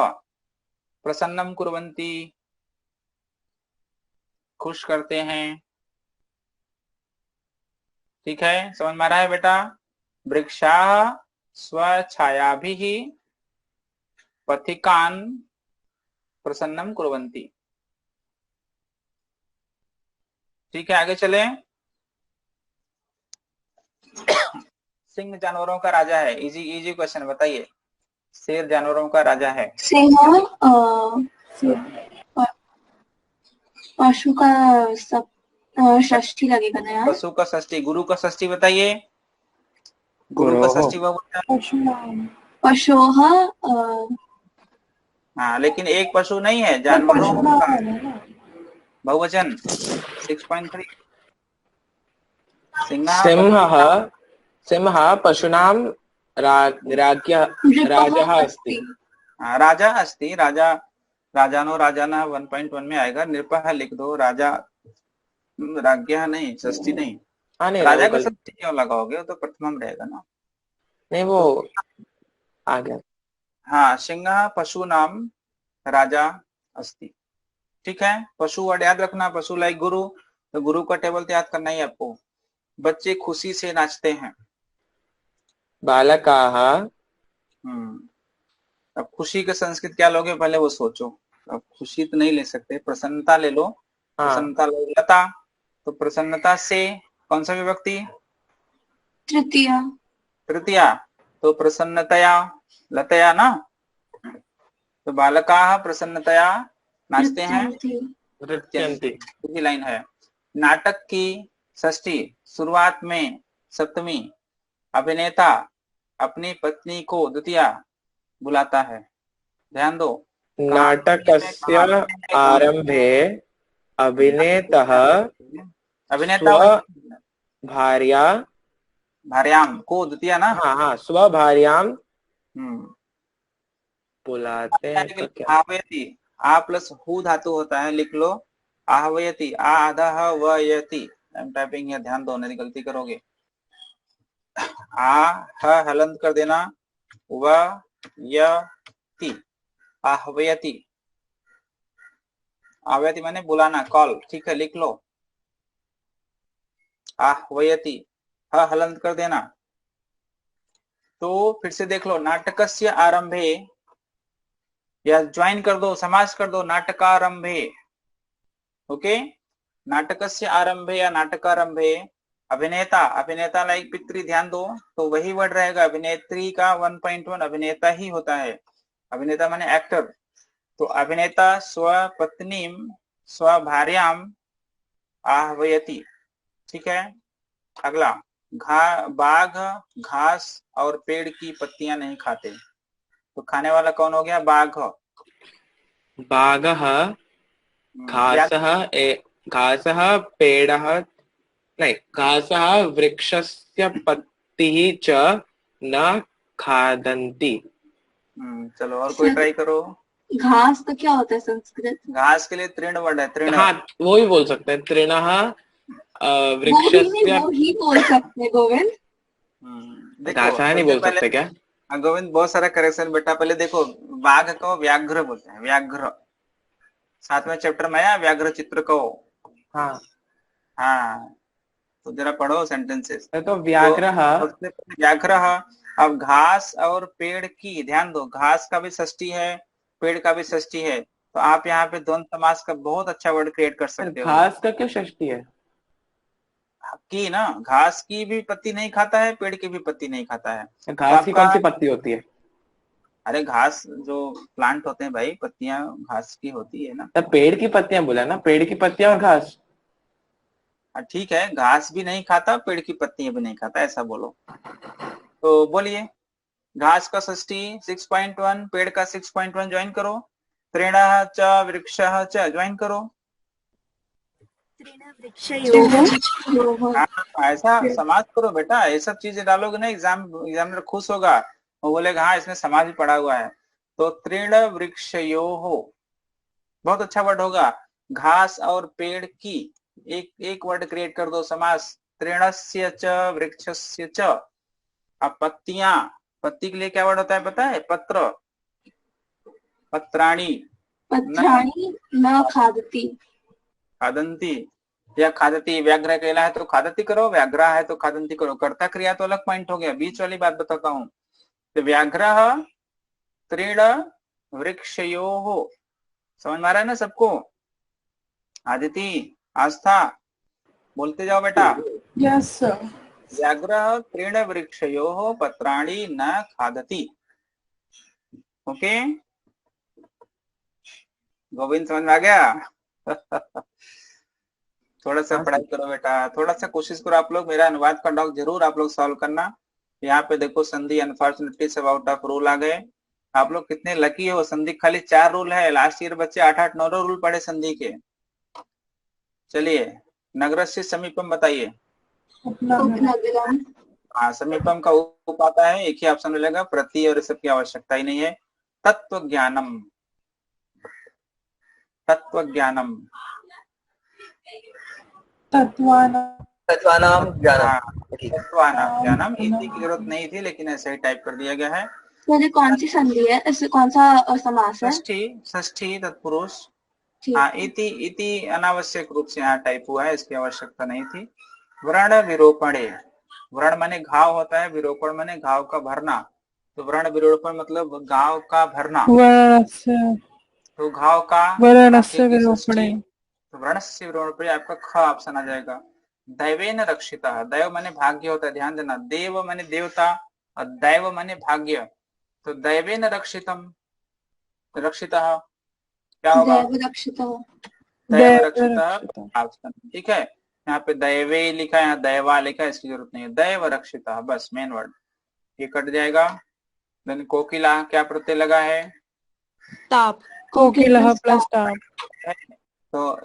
प्रसन्नम कुर्वन्ति, खुश करते हैं। ठीक है, समझ में आ रहा है बेटा? वृक्षाः स्वछायाभिः पथिकान प्रसन्नम कुर्वन्ति। ठीक है, आगे चले। सिंह जानवरों का राजा है। इजी इजी क्वेश्चन बताइए। शेर जानवरों का राजा है। सिंह पशु का सब षष्ठी लगेगा ना यार। पशु का षष्ठी, गुरु का षष्ठी बताइए। गुरु का षष्ठी पशोः। हाँ, लेकिन एक पशु नहीं है, जानवरों का बहुवचन 6.3। सिंहः, सिंहः पशूनां राजः अस्ति। राजा अस्ति, राजा, राजानो राजाना 1.1 में आएगा। नृपः लिख दो, राजा राज्ञः नहीं, षष्ठी नहीं। हाँ नहीं, राजा का षष्ठी क्यों लगाओगे, वो तो प्रथमम रहेगा ना। नहीं वो आ गया। हाँ, सिंहः पशूनां राजा अस्ति। ठीक है, पशु वर्ड याद रखना, पशु लाइक गुरु। तो गुरु का टेबल तो याद करना ही आपको। बच्चे खुशी से नाचते हैं। बालकाः। अब खुशी का संस्कृत क्या लोगे, पहले वो सोचो। अब खुशी तो नहीं ले सकते, प्रसन्नता ले लो। हाँ। प्रसन्नता लो, लता। तो प्रसन्नता से कौन सा विभक्ति? तृतीया। तृतीया। तो प्रसन्नतया, लतया ना। तो बालकाः प्रसन्नतया नाचते हैं। नृत्यन्ति लाइन है। नाटक की षष्ठी शुरुआत में सप्तमी। अभिनेता अपनी पत्नी को द्वितीया बुलाता है। ध्यान दो, नाटकस्य आरंभे अभिनेतः अभिनेता भार्या, भार्याम को द्वितीया ना। हाँ हाँ, स्वभार्यां बुलाते हैं तो क्या? आह्वयति, आ प्लस हु धातु होता है, लिख लो आह्वयति, आ आधा ह व यति। आई एम टाइपिंग है, ध्यान दो नहीं गलती करोगे। आ ह हलंत कर देना, व य ति, आह्वयति। आह्वयति माने बुलाना, कॉल, ठीक है, लिख लो आह्वयति, ह हलंत कर देना। तो फिर से देख लो, नाटकस्य आरंभे, या ज्वाइन कर दो, समास कर दो, नाटकारंभे। ओके, नाटकस्य आरंभे या नाटकारंभे अभिनेता, अभिनेता लाइक पितृ, ध्यान दो, तो वही वर्ड रहेगा। अभिनेत्री का 1.1 अभिनेता ही होता है, अभिनेता माने एक्टर। तो अभिनेता स्वपत्नीम स्वभार्याम आह्वयति, ठीक है। अगला, बाघ घास और पेड़ की पत्तियां नहीं खाते, तो खाने वाला कौन हो गया? बाघ। बाघः घासः पेडः, नहीं, घासः वृक्षस्य पत्तिः च न खादन्ति। चलो और कोई ट्राई करो। घास का क्या होता है संस्कृत? घास के लिए तृण वर्ड है, तृण। हाँ, वो ही बोल सकते हैं, तृणः वृक्षस्य। वो ही बोल सकते हैं गोविंद। देखो, घासः नहीं बोल सकते क्या? गोविंद बहुत सारा करेक्शन बेटा। पहले देखो, बाघ को व्याघ्र बोलते हैं, व्याघ्र। 7वें चैप्टर में आया व्याघ्र चित्र को। हाँ हाँ, तो जरा पढ़ो सेंटेंसेस। तो व्याघ्रः, व्याघ्र। अब घास और पेड़ की, ध्यान दो, घास का भी षष्ठी है, पेड़ का भी षष्ठी है, तो आप यहाँ पे द्वंद समास का बहुत अच्छा वर्ड क्रिएट कर सकते हो। घास का क्यों षष्ठी है? की ना, घास की भी पत्ती नहीं खाता है, पेड़ की भी पत्ती नहीं खाता है। घास की कौन सी पत्ती होती है? अरे घास जो प्लांट होते हैं भाई, पत्तियां घास की होती है ना। तब पेड़ की पत्तियां बोला ना, पेड़ की पत्तियां और घास। ठीक है, घास भी नहीं खाता, पेड़ की पत्तियां भी नहीं खाता, ऐसा बोलो। तो बोलिए, घास का षष्ठी 6.1, पेड़ का 6.1 ज्वाइन करो। तृणः च वृक्षः च ज्वाइन करो। ऐसा समाज करो बेटा, ये सब चीजें डालोगे ना, एग्जामिनर खुश होगा, वो बोलेगा हाँ इसमें समाज भी पड़ा हुआ है। तो तृण वृक्षयोः, बहुत अच्छा वर्ड होगा। घास और पेड़ की, एक वर्ड क्रिएट कर दो समास, तृणस्य च वृक्षस्य च। अब पत्तियां, पत्ती के लिए क्या वर्ड होता है पता है? पत्र, पत्राणी, पत्राणी न खादती, खादंती या खादती। व्याघ्र केला है तो खादती करो, व्याघ्र है तो खादंती करो। कर्ता क्रिया तो अलग पॉइंट हो गया, बीच वाली बात बताता हूँ। तो व्याघ्र तृण वृक्षयोः, समझ में आ रहा है ना सबको? आदिति, आस्था, बोलते जाओ बेटा। Yes sir. व्याघ्र तृण वृक्षयोः पत्राणि न खादति। ओके, गोविंद समझ में आ गया? थोड़ा सा पढ़ाई करो बेटा, थोड़ा सा कोशिश करो आप लोग। मेरा अनुवाद का डॉक जरूर आप लोग सॉल्व करना। यहाँ पे देखो संधि अनफॉर्चुनेटली सब आउट ऑफ रूल आ गए। आप लोग कितने लकी हो, संधि खाली 4 रूल है। लास्ट ईयर बच्चे 8-8, 9 रूल पढ़े संधि के। चलिए, नगरस्य समीपम बताइए। हाँ, समीपम का उप आता है, एक ही ऑप्शन मिलेगा, प्रति और सब की आवश्यकता ही नहीं है। तत्व ज्ञानम, तत्व ज्ञानम, तत्वानाम ज्ञानम, तत्वानाम ज्ञानम। हिंदी की जरूरत नहीं थी, लेकिन ऐसे ही टाइप कर दिया गया है। तो ये कौन सी संधि है, इससे कौन सा समास है? षष्ठी तत्पुरुष। हाँ, इति, इति अनावश्यक रूप से यहाँ टाइप हुआ है, इसकी आवश्यकता नहीं थी। व्रण विरोपणे, व्रण माने घाव होता है, विरोपण माने घाव का भरना। तो व्रण विरोपण मतलब घाव का भरना, तो घाव का वर्णस्य विरूपणे, तो व्रणस्य विरोपणे आपका ख ऑप्शन आ जाएगा। दैवेन रक्षिता, दैव माने भाग्य होता है, ध्यान देना। देव माने देवता और दैव माने भाग्य, तो दैवेन रक्षितम, रक्षिता क्या होगा? दैव रक्षिता ऑप्शन, ठीक है। यहाँ पे दैवे लिखा है, यहाँ दैवा लिखा है, इसकी जरूरत नहीं है। दैव रक्षिता बस मेन वर्ड, ये कट जाएगा। देन कोकिला, क्या प्रत्यय लगा है? ताप, कोकिलः प्लस ताप। तो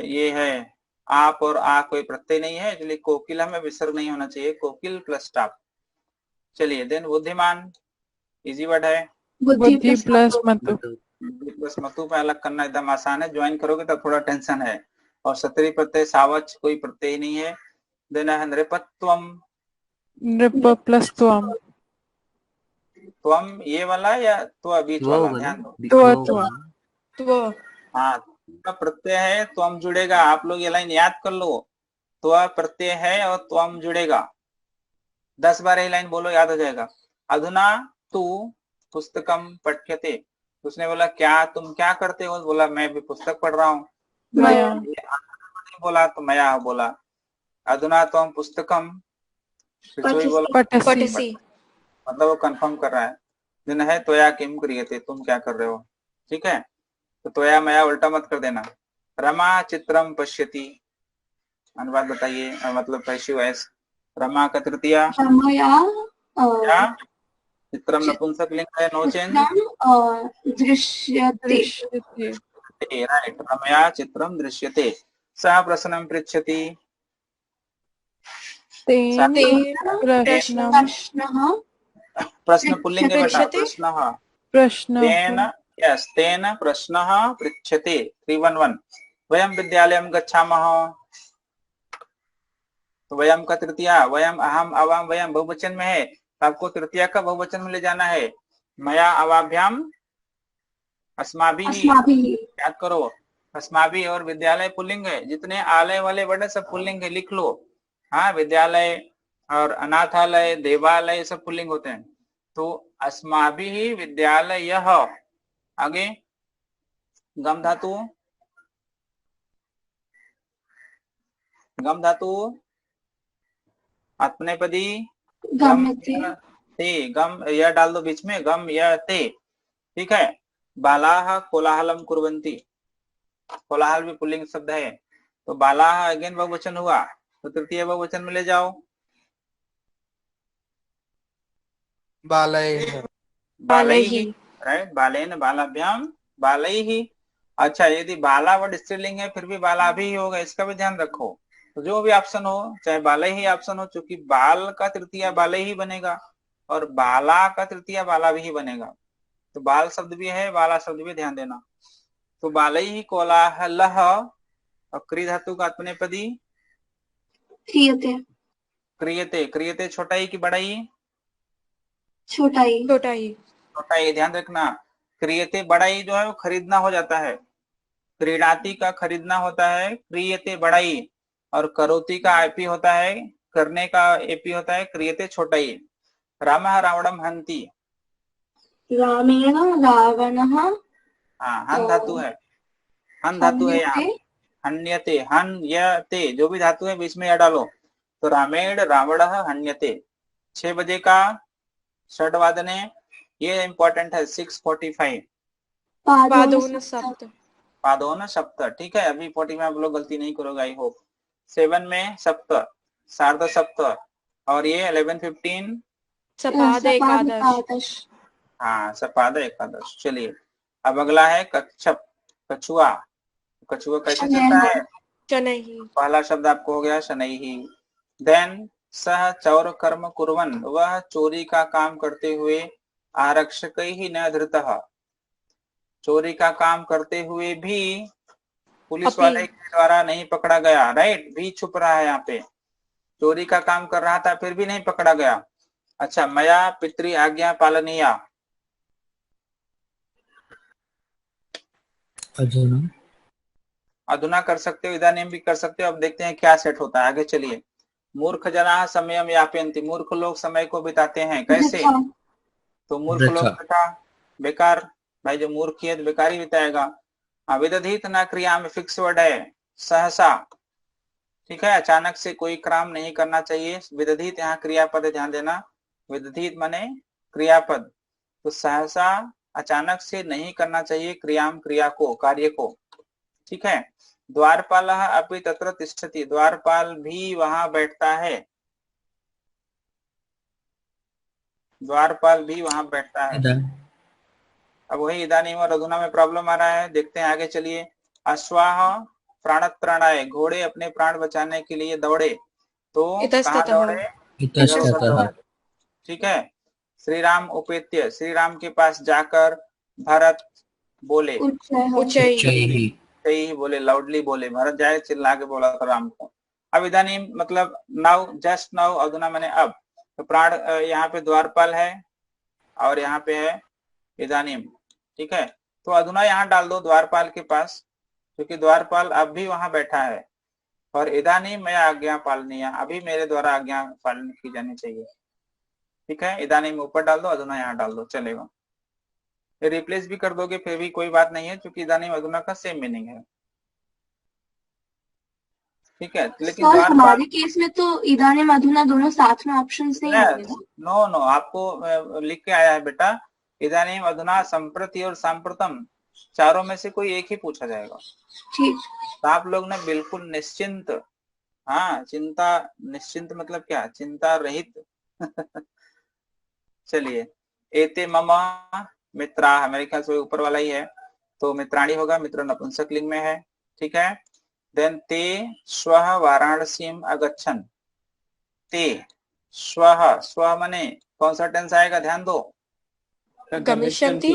ये है आप और आ कोई प्रत्यय नहीं है, इसलिए कोकिला में विसर्ग नहीं होना चाहिए, कोकिल प्लस टाप। चलिए, देन बुद्धिमान, इजी वर्ड है। बुद्धि प्लस मतु। प्लस मतु पे अलग करना एकदम आसान है, ज्वाइन करोगे तो थोड़ा टेंशन है। और सतरी प्रत्यय सावच कोई प्रत्यय नहीं है। देना है नृपत्वम। नृप प्लस त्वम। त्वम ये वाला या त्व बीच वाला, ध्यान दो। त्व हाँ, त्व प्रत्यय है, त्वम जुड़ेगा। आप लोग ये लाइन याद कर लो, त्व प्रत्यय है और त्वम जुड़ेगा। 10 बार ये लाइन बोलो, याद हो जाएगा। अधुना तू पुस्तकम पठ्यते। उसने बोला क्या तुम क्या करते हो, बोला मैं भी पुस्तक पढ़ रहा हूँ। मया बोला तो मया बोला। अधुना त्वम पुस्तकम, बोला पठसि। मतलब वो कंफर्म कर रहा है। दिन है त्वया किम क्रियते, तुम क्या कर रहे हो। ठीक है, तो त्वया मया उल्टा मत कर देना। रमा चित्रम पश्यति, अनुवाद बताइए, मतलब पैसिव वॉइस। रमा का तृतीया रमया क्या, चित्रम नपुंसक लिंग है, नो चेंज। दृश्यते। दृश्यते। राइट, रमया चित्रम दृश्यते। सः प्रश्नं पृच्छति, तेन प्रश्नं प्रश्नः प्रश्न पुल्लिंग है बेटा, प्रश्नः। प्रश्नः तेन यस, तेन प्रश्नः पृच्छते। 311 वयं विद्यालयं गच्छामः। तो वयम का तृतीया, वयम अहम आवाम वयम बहुवचन में है, तो आपको तृतीया का बहुवचन में ले जाना है। मया अवाभ्याम अस्माभिः, याद करो। अस्माभिः और विद्यालय पुल्लिंग है, जितने आलय वाले वर्ड है सब पुल्लिंग है, लिख लो। हाँ, विद्यालय और अनाथालय देवालय सब पुल्लिंग होते हैं। तो अस्माभिः विद्यालयः, आगे गम धातु, गम धातु आत्मनेपदी गम्यते। ते, गम यह डाल दो बीच में, गम यह ते। ठीक है, बालाह कोलाहलम कुर्वन्ति, कोलाहल भी पुल्लिंग शब्द है। तो बालाह अगेन बहुवचन हुआ, तो तृतीय बहुवचन में ले जाओ। बालैः, बालैहि, राइट, बालेन बालाभ्याम बालैहि। अच्छा, यदि बाला वर्ड स्त्रीलिंग है फिर भी बाला भी होगा, इसका भी ध्यान रखो। तो जो भी ऑप्शन हो, चाहे बाला ही ऑप्शन हो, चूंकि बाल का तृतीया बाले ही बनेगा और बाला का तृतीया बाला भी बनेगा। तो बाल शब्द भी है, बाला शब्द भी, ध्यान देना। तो बालैहि कोलाहलः, और क्रिय धातु का आत्मनेपदी क्रियते। क्रियते, क्रियते छोटा ही कि बड़ा ही, छोटा ही। छोटा ही, ध्यान रखना। क्रियते बड़ा ही जो है वो खरीदना हो जाता है, क्रीडाती का खरीदना होता है, क्रियते बड़ा ही, और करोती का आईपी होता है, करने का एपी होता है, क्रियते छोटा ही। रामः रावणम हन्ति, रामेण रावणः हाँ, हन धातु है, हन धातु है यहाँ, हन्यते, हन्यते, जो भी धातु है बीच में यह डालो। तो रामेण रावणः हन्यते। 6 बजे का षड्वादने, ये इंपॉर्टेंट है, 6:45 पादोन सप्त। पादोन सप्त। ठीक है, अभी 40 में आप लोग गलती नहीं करोगे, आई होप। 7 में सप्त, सार्ध सप्त, और ये 11:15 सपाद एकादश। हाँ, सपाद एकादश। चलिए, अब अगला है कच्छप, कछुआ। कछुआ कैसे चलता है, शनैः। पहला शब्द आपको हो गया शनैः। देन सह चौर कर्म कुर्वन्, वह चोरी का काम करते हुए, आरक्षकैः न धृतः, चोरी का काम करते हुए भी पुलिस वाले के द्वारा नहीं पकड़ा गया। राइट, भी छुप रहा है यहाँ पे, चोरी का काम कर रहा था फिर भी नहीं पकड़ा गया। अच्छा, मया पितृ आज्ञा पालनीया, अधुना अधुना कर सकते हो, इदानीं भी कर सकते हो। अब देखते हैं क्या सेट होता है, आगे चलिए। मूर्ख जनाः समयम यापयन्ति, मूर्ख लोग समय को बिताते हैं, कैसे। तो मूर्ख लोग बेटा बेकार, भाई जो मूर्ख है तो बेकार ही बिताएगा। विदधीत न क्रिया में फिक्स वर्ड है, सहसा। ठीक है, अचानक से कोई काम नहीं करना चाहिए। विदधीत यहाँ क्रियापद है, ध्यान देना, विदधीत माने क्रियापद। तो सहसा अचानक से नहीं करना चाहिए क्रियाम, क्रिया को, कार्य को। ठीक है, द्वारपालः अपि तत्र तिष्ठति, द्वारपाल भी वहां बैठता है, द्वारपाल भी वहां बैठता है। अब वही इदानीम और अधुना में प्रॉब्लम आ रहा है, देखते हैं आगे चलिए। अश्वाह प्राणत्राणाय, घोड़े अपने प्राण बचाने के लिए दौड़े, तो कहाँ दौड़े, इतस्ततः। ठीक है। श्री राम उपेत्य, श्री राम के पास जाकर भरत बोले, उच्चैः उच्चैः सही बोले, लाउडली बोले, भरत जाए चिल्ला के बोला था राम को। अब इदानीं मतलब नाउ, जस्ट नाउ, अधुना मैंने अब, तो प्राण यहाँ पे द्वारपाल है और यहाँ पे है इदानीं, ठीक है। तो अधुना यहाँ डाल दो द्वारपाल के पास, क्योंकि द्वारपाल अब भी वहां बैठा है, और इदानीं मैं आज्ञा पालनीय, अभी मेरे द्वारा आज्ञा पालन की जानी चाहिए, ठीक है। इदानीं में ऊपर डाल दो, अधुना यहाँ डाल दो, चलेगा। रिप्लेस भी कर दोगे फिर भी कोई बात नहीं है, क्योंकि इदानीं अधुना का सेम मीनिंग है, ठीक है। लेकिन सर हमारे केस में तो इदानीम अधुना दोनों साथ में ऑप्शन नहीं होंगे ना? नो नो, आपको लिख के आया है बेटा, इदानीं अधुना, संप्रति और सांप्रतम, चारों में से कोई एक ही पूछा जाएगा। ठीक। तो आप लोग ने बिल्कुल निश्चिंत, हाँ, चिंता निश्चिंत मतलब क्या, चिंता रहित चलिए, एते मम मित्रा, मेरे ख्याल से ऊपर वाला ही है, तो मित्राणी होगा, मित्र नपुंसक लिंग में है, ठीक है। देन ते श्वः वाराणसीम अगच्छन्, ते श्वः, स्व माने कौन सा टेंस आएगा, ध्यान दो, गमिष्यन्ति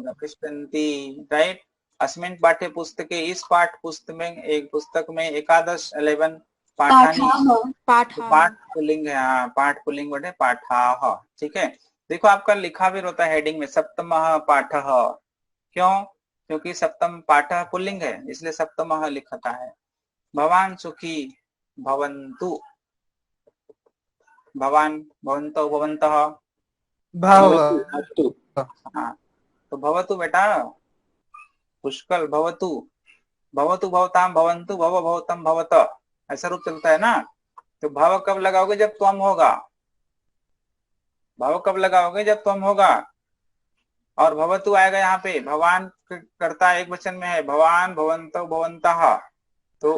गमिष्यन्ति, राइट। अस्मिन् पाठ्य पुस्तके, इस पाठ पुस्तक में, एक पुस्तक में, एकादश 11 पाठानि, पाठ पुल्लिंग है, हाँ, पाठ पुल्लिंग वर्ड है, पाठाः, ठीक है। देखो आपका लिखा भी होता है हेडिंग में, सप्तमः पाठः, क्यों, क्योंकि सप्तम पाठः पुल्लिंग है, इसलिए सप्तमः लिखता है। भवान सुखी भवन्तु, भवान, भवन्तौ, भवन्तः, भवतु, हाँ, तो भवतु बेटा, पुष्कल भवतु, भवतु भवताम भवन्तु, भव भवतम भवत, ऐसा रूप चलता है ना। तो भव कब लगाओगे, जब त्वम होगा, भव कब लगाओगे, जब त्वम होगा, और भवतु आएगा यहाँ पे, भवान कर्ता एक वचन में है, भवान, भवन्तौ, भवन्तः, तो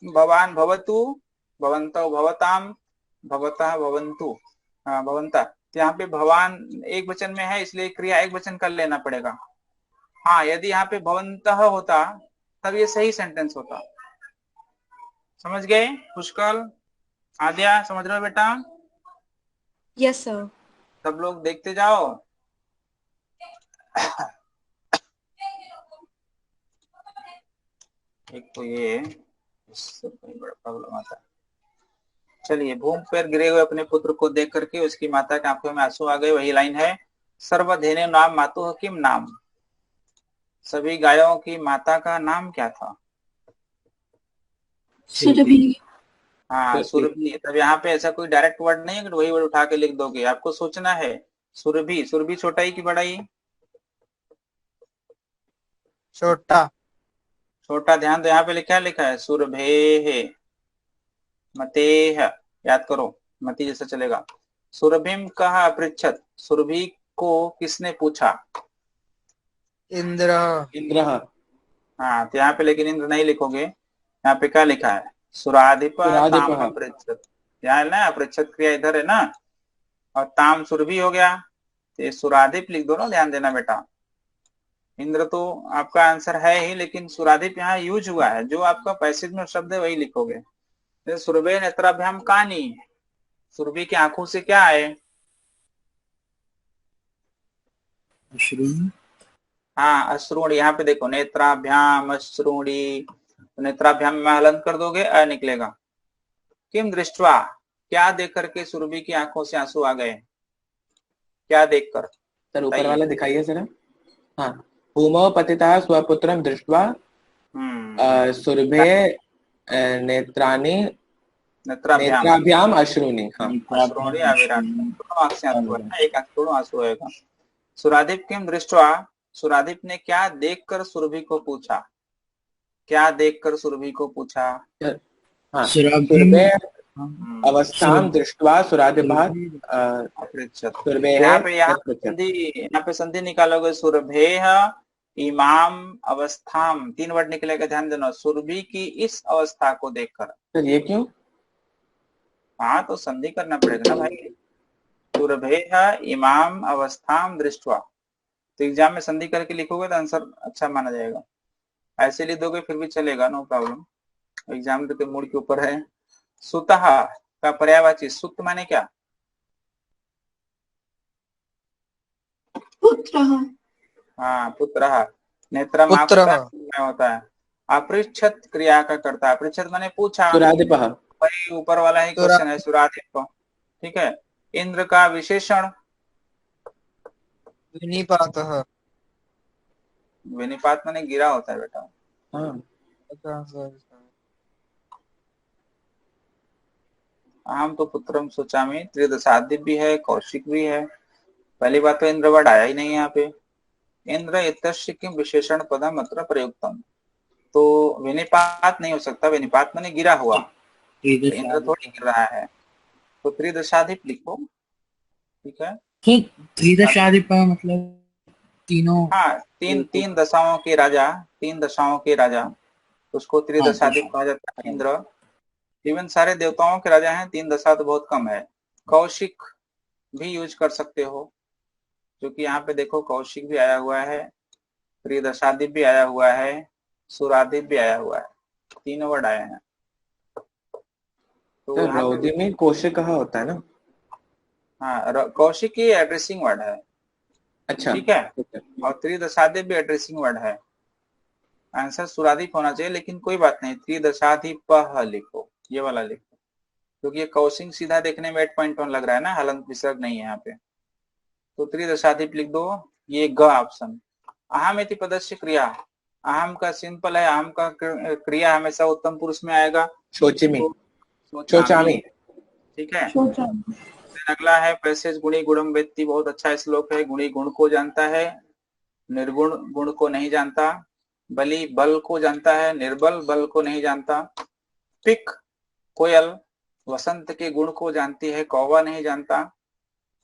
भवान भवतु, भवन्तौ भवताम, भवतः भवन्तु, भवन्तः, तो यहाँ पे भवान एक वचन में है, इसलिए क्रिया एक वचन कर लेना पड़ेगा। हाँ, यदि यहाँ पे भवन्तः होता तब ये सही सेंटेंस होता। समझ गए पुष्कल, आद्या, समझ रहे हो बेटा? Yes sir. सब लोग देखते जाओ। एक तो ये, इससे कोई बड़ा प्रॉब्लम आता है। चलिए, भूमि पर गिरे हुए अपने पुत्र को देख करके उसकी माता की आंखों में आंसू आ गए, वही लाइन है, सर्वधेनु नाम मातुः किम नाम, सभी गायों की माता का नाम क्या था? सुरभि। हाँ, सुरभि। तब यहाँ पे ऐसा कोई डायरेक्ट वर्ड नहीं है कि वही वर्ड उठा के लिख दोगे, आपको सोचना है। सुरभि, सुरभि छोटा ही की बड़ाई? छोटा। छोटा। ध्यान दो, यहाँ पे लिखा है सुरभेः मतेः, याद करो, मती जैसा चलेगा। सुरभिम कः अपृच्छत्, सुरभि को किसने पूछा? इंद्र। इंद्र। हाँ, तो यहाँ पे लेकिन इंद्र नहीं लिखोगे, यहाँ पे क्या लिखा है, सुराधिपः ताम अपृच्छत्, यहाँ है ना, अपृच्छत् क्रिया इधर है ना, और ताम सुरभि हो गया, तो ये सुराधिप लिख दो ना, ध्यान देना बेटा। इंद्र तो आपका आंसर है ही, लेकिन सुराधिप यहाँ यूज हुआ है, जो आपका पैसेज में शब्द है वही लिखोगे। सुरभि नेत्राभ्याम कानी, सुरभि की आंखों से क्या आए? हाँ, अश्रुणी। यहाँ पे देखो, नेत्राभ्याम अश्रुणी, नेत्राभ्याम में हलन कर दोगे, अ निकलेगा। किम दृष्ट्वा, क्या देख करके सुरभि की आंखों से आंसू आ गए? क्या देखकर? सर ऊपर वाला दिखाइए सर। हाँ, भूमौ पतितः स्वपुत्रं दृष्ट्वा सुरभे नेत्राणि नेत्राभ्याम अश्रूणि। हाँ, अश्रूणि आविराणि, दोनों आंख से आंसू है, एक आंख दोनों आंसू आएगा। सुराधिप किम दृष्ट्वा, सुराधिप ने क्या देखकर सुरभि को पूछा? क्या देखकर सुरभि को पूछा? हाँ, सुरभे अवस्थां दृष्ट्वा सुराधिपः अपृच्छत्। यहाँ पे संधि निकालोगे, सुरभेः इमाम अवस्थाम, 3 वर्ड निकलेगा, ध्यान देना, सुरभि की इस अवस्था को देखकर। सर ये क्यों? हाँ, तो संधि करना पड़ेगा ना भाई, सुरभेः इमाम अवस्थाम दृष्ट्वा, तो एग्जाम में संधि करके लिखोगे तो आंसर अच्छा माना जाएगा। ऐसे लिख दोगे फिर भी चलेगा, नो प्रॉब्लम, एग्जाम के मूड के ऊपर है। सुतः का पर्यायवाची, सुत माने क्या? पुत्रः हाँ पुत्रः। नेत्रम आंख पुत्रः होता है। अपृच्छत क्रिया का करता है। अपृच्छत माने पूछा, सुराधिपः। वही ऊपर वाला ही क्वेश्चन है, सुराधिप। ठीक है। इंद्र का विशेषण विनिपातः। विनिपात माने गिरा होता है बेटा। हाँ अहम तो पुत्रम सोचामी, त्रिदशादिप भी है, कौशिक भी है। पहली बात तो इंद्र वर्ड आया ही नहीं यहाँ पे। इंद्र इत्यस्य किम विशेषण पदम अत्र प्रयुक्तम, तो विनिपात नहीं हो सकता। विनिपात माने गिरा हुआ, तो इंद्र थोड़ी गिर रहा है। तो त्रिदशाधिप लिखो। ठीक है। तो त्रिदशाधिप मतलब तीनों। हाँ, तीन दशाओं के राजा, 3 दशाओं के राजा, उसको त्रिदशाधिप कहा जाता है। इंद्र इवन सारे देवताओं के राजा हैं, 3 दशा तो बहुत कम है। कौशिक भी यूज कर सकते हो, क्योंकि यहाँ पे देखो कौशिक भी आया हुआ है, त्रिदशाधिप भी आया हुआ है, सुराधिप भी आया हुआ है, तीनों वर्ड आए हैं। तो यहाँ रौदी पे में कौशिक कहा होता है ना। हाँ, कौशिक की एड्रेसिंग वर्ड है। अच्छा ठीक है। और त्रिदशाधिप भी एड्रेसिंग वर्ड है। आंसर सुराधिप होना चाहिए, लेकिन कोई बात नहीं, त्रिदशाधिप लिखो, ये वाला लिखो, क्योंकि ये कौशिक सीधा देखने में 8.1 लग रहा है ना, हलंत विसर्ग नहीं है यहाँ पे। तो त्रिदशाधिप लिख दो, ये ग ऑप्शन। अहम इति पदस्य क्रिया, अहम का सिंपल है, अहम का क्रिया हमेशा उत्तम पुरुष में आएगा। शोचिमी, तो शोचामी। ठीक है। शोचामि अगला है पैसेज गुणी गुणम वेत्ति, बहुत अच्छा श्लोक है। गुणी गुण को जानता है, निर्गुण गुण को नहीं जानता। बलि बल को जानता है, निर्बल बल को नहीं जानता। पिक कोयल वसंत के गुण को जानती है, कौवा नहीं जानता।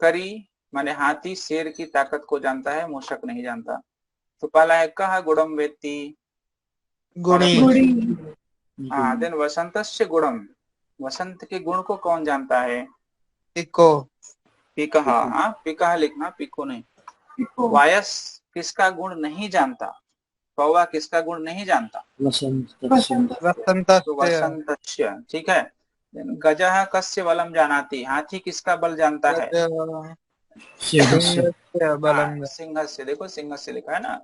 करी माने हाथी शेर की ताकत को जानता है, मूषक नहीं जानता। तो पहला है कहा गुणम वेत्ति, गुणी हाँ। देन वसंतस्य गुणम, वसंत के गुण को कौन जानता है? पिको पिकहा, हाँ पिकहा लिखना, पिको नहीं। वायस किसका गुण नहीं जानता? कौवा किसका गुण नहीं जानता? वसंतस्य तो वसंतस्य। ठीक है। गजः कस्य बलम जानाति, हाथी किसका बल जानता है? सिंहस्य बलं हाँ, सिंह से। देखो सिंह से लिखा है ना।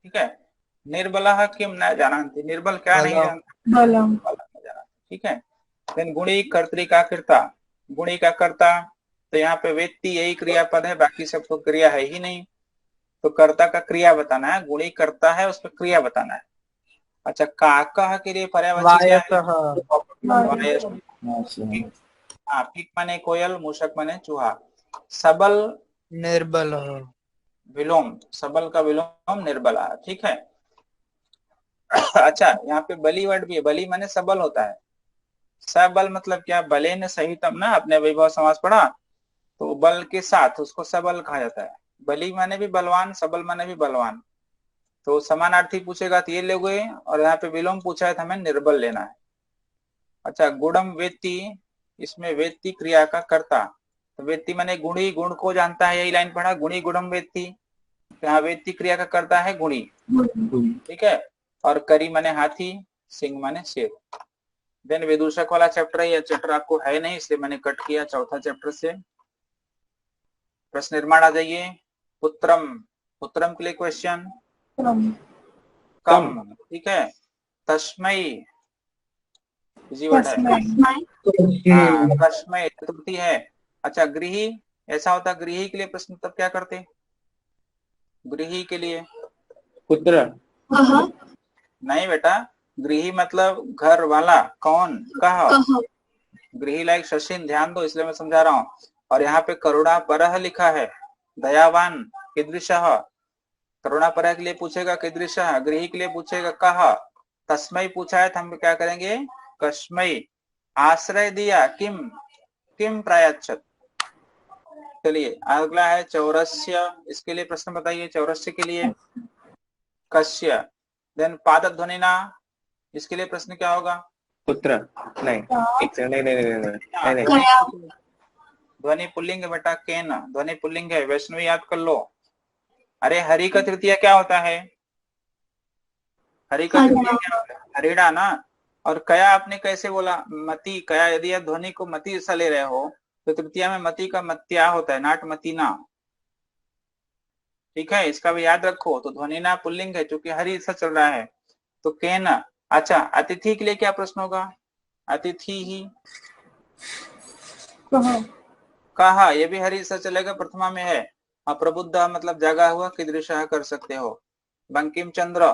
ठीक है। निर्बलः किम न जानन्ति, निर्बल क्या नहीं बलम जानता? बलम नहीं जानता। ठीक है। देन गुणी कर्तृ का कर्ता, गुणी का कर्ता, तो यहाँ पे वेत्ति यही क्रियापद है, बाकी सब तो क्रिया है ही नहीं। तो कर्ता का क्रिया बताना है, गुणी करता है, उस पर क्रिया बताना है। अच्छा, काकः के लिए पर्यायवाची क्या है? वायसः वायस। हाँ, पिक माने कोयल, मूषक माने चूहा। सबल निर्बलः विलोम, सबल का विलोम निर्बला। ठीक है। अच्छा, यहाँ पे बलि वर्ड भी है, बलि माने सबल होता है। सबल मतलब क्या? बले न सहितम ना, अपने वैभव समास पढ़ा, तो बल के साथ उसको सबल कहा जाता है। बलि माने भी बलवान, सबल माने भी बलवान। तो समानार्थी पूछेगा तो ये लोगे, और यहाँ पे विलोम पूछा है तो हमें निर्बल लेना है। अच्छा, गुणम वेत्ति, इसमें वेत्ति क्रिया का कर्ता, तो वेत्ति माने गुणी गुण को जानता है, यही लाइन पढ़ा, गुणी गुणम वेत्ति। यहाँ वेत्ति क्रिया का कर्ता है गुणी। ठीक है। और करी माने हाथी, सिंह माने शेर। देन विदूषक वाला चैप्टर है, यह चैप्टर आपको है नहीं, इसलिए मैंने कट किया चौथा चैप्टर से। प्रश्न निर्माण आ जाइए। पुत्रम, पुत्रम के लिए क्वेश्चन कम। ठीक है। तस्मय इजी वर्ड है। हाँ, तस्मय चतुर्थी है। अच्छा, गृही, ऐसा होता गृही के लिए प्रश्न तब क्या करते? गृही के लिए पुत्र। नहीं बेटा, गृही मतलब घर वाला, कौन, कहा। गृही लाइक शशिन, ध्यान दो, इसलिए मैं समझा रहा हूँ। और यहाँ पे करुणा परह लिखा है, दयावान कीदृशः। करुणा परह के लिए पूछेगा कीदृशः, गृही के लिए पूछेगा कहा। तस्मय पूछा है तो हम क्या करेंगे? कस्मय। आश्रय दिया, किम, किम प्रायच्छत। चलिए अगला है चौरस्य, इसके लिए प्रश्न बताइए। चौरस्य के लिए कस्य। देन पादप ध्वनिना, इसके लिए प्रश्न क्या होगा? पुत्र। नहीं, एक सेकंड, नहीं। ध्वनि पुल्लिंग है बेटा, केन, ध्वनि पुल्लिंग है। वैष्णवी याद कर लो। अरे हरि का तृतीय क्या होता है? हरि का तृतीय क्या होता है? हरिणा ना। और कया आपने कैसे बोला? मति। कया, यदि आप ध्वनि को मति ऐसा ले रहे हो, तो तृतीय में मति का मत्या होता है, नाट मति ना। ठीक है, इसका भी याद रखो। तो ध्वनिना पुल्लिंग है क्योंकि हरि सा चल रहा है। तो केन। अच्छा, अतिथि के लिए क्या प्रश्न होगा? अतिथि ही कहा, ये भी हरि सा चलेगा, प्रथमा में है। और प्रबुद्ध मतलब जागा हुआ, कीदृशः कर सकते हो। बंकिम चंद्र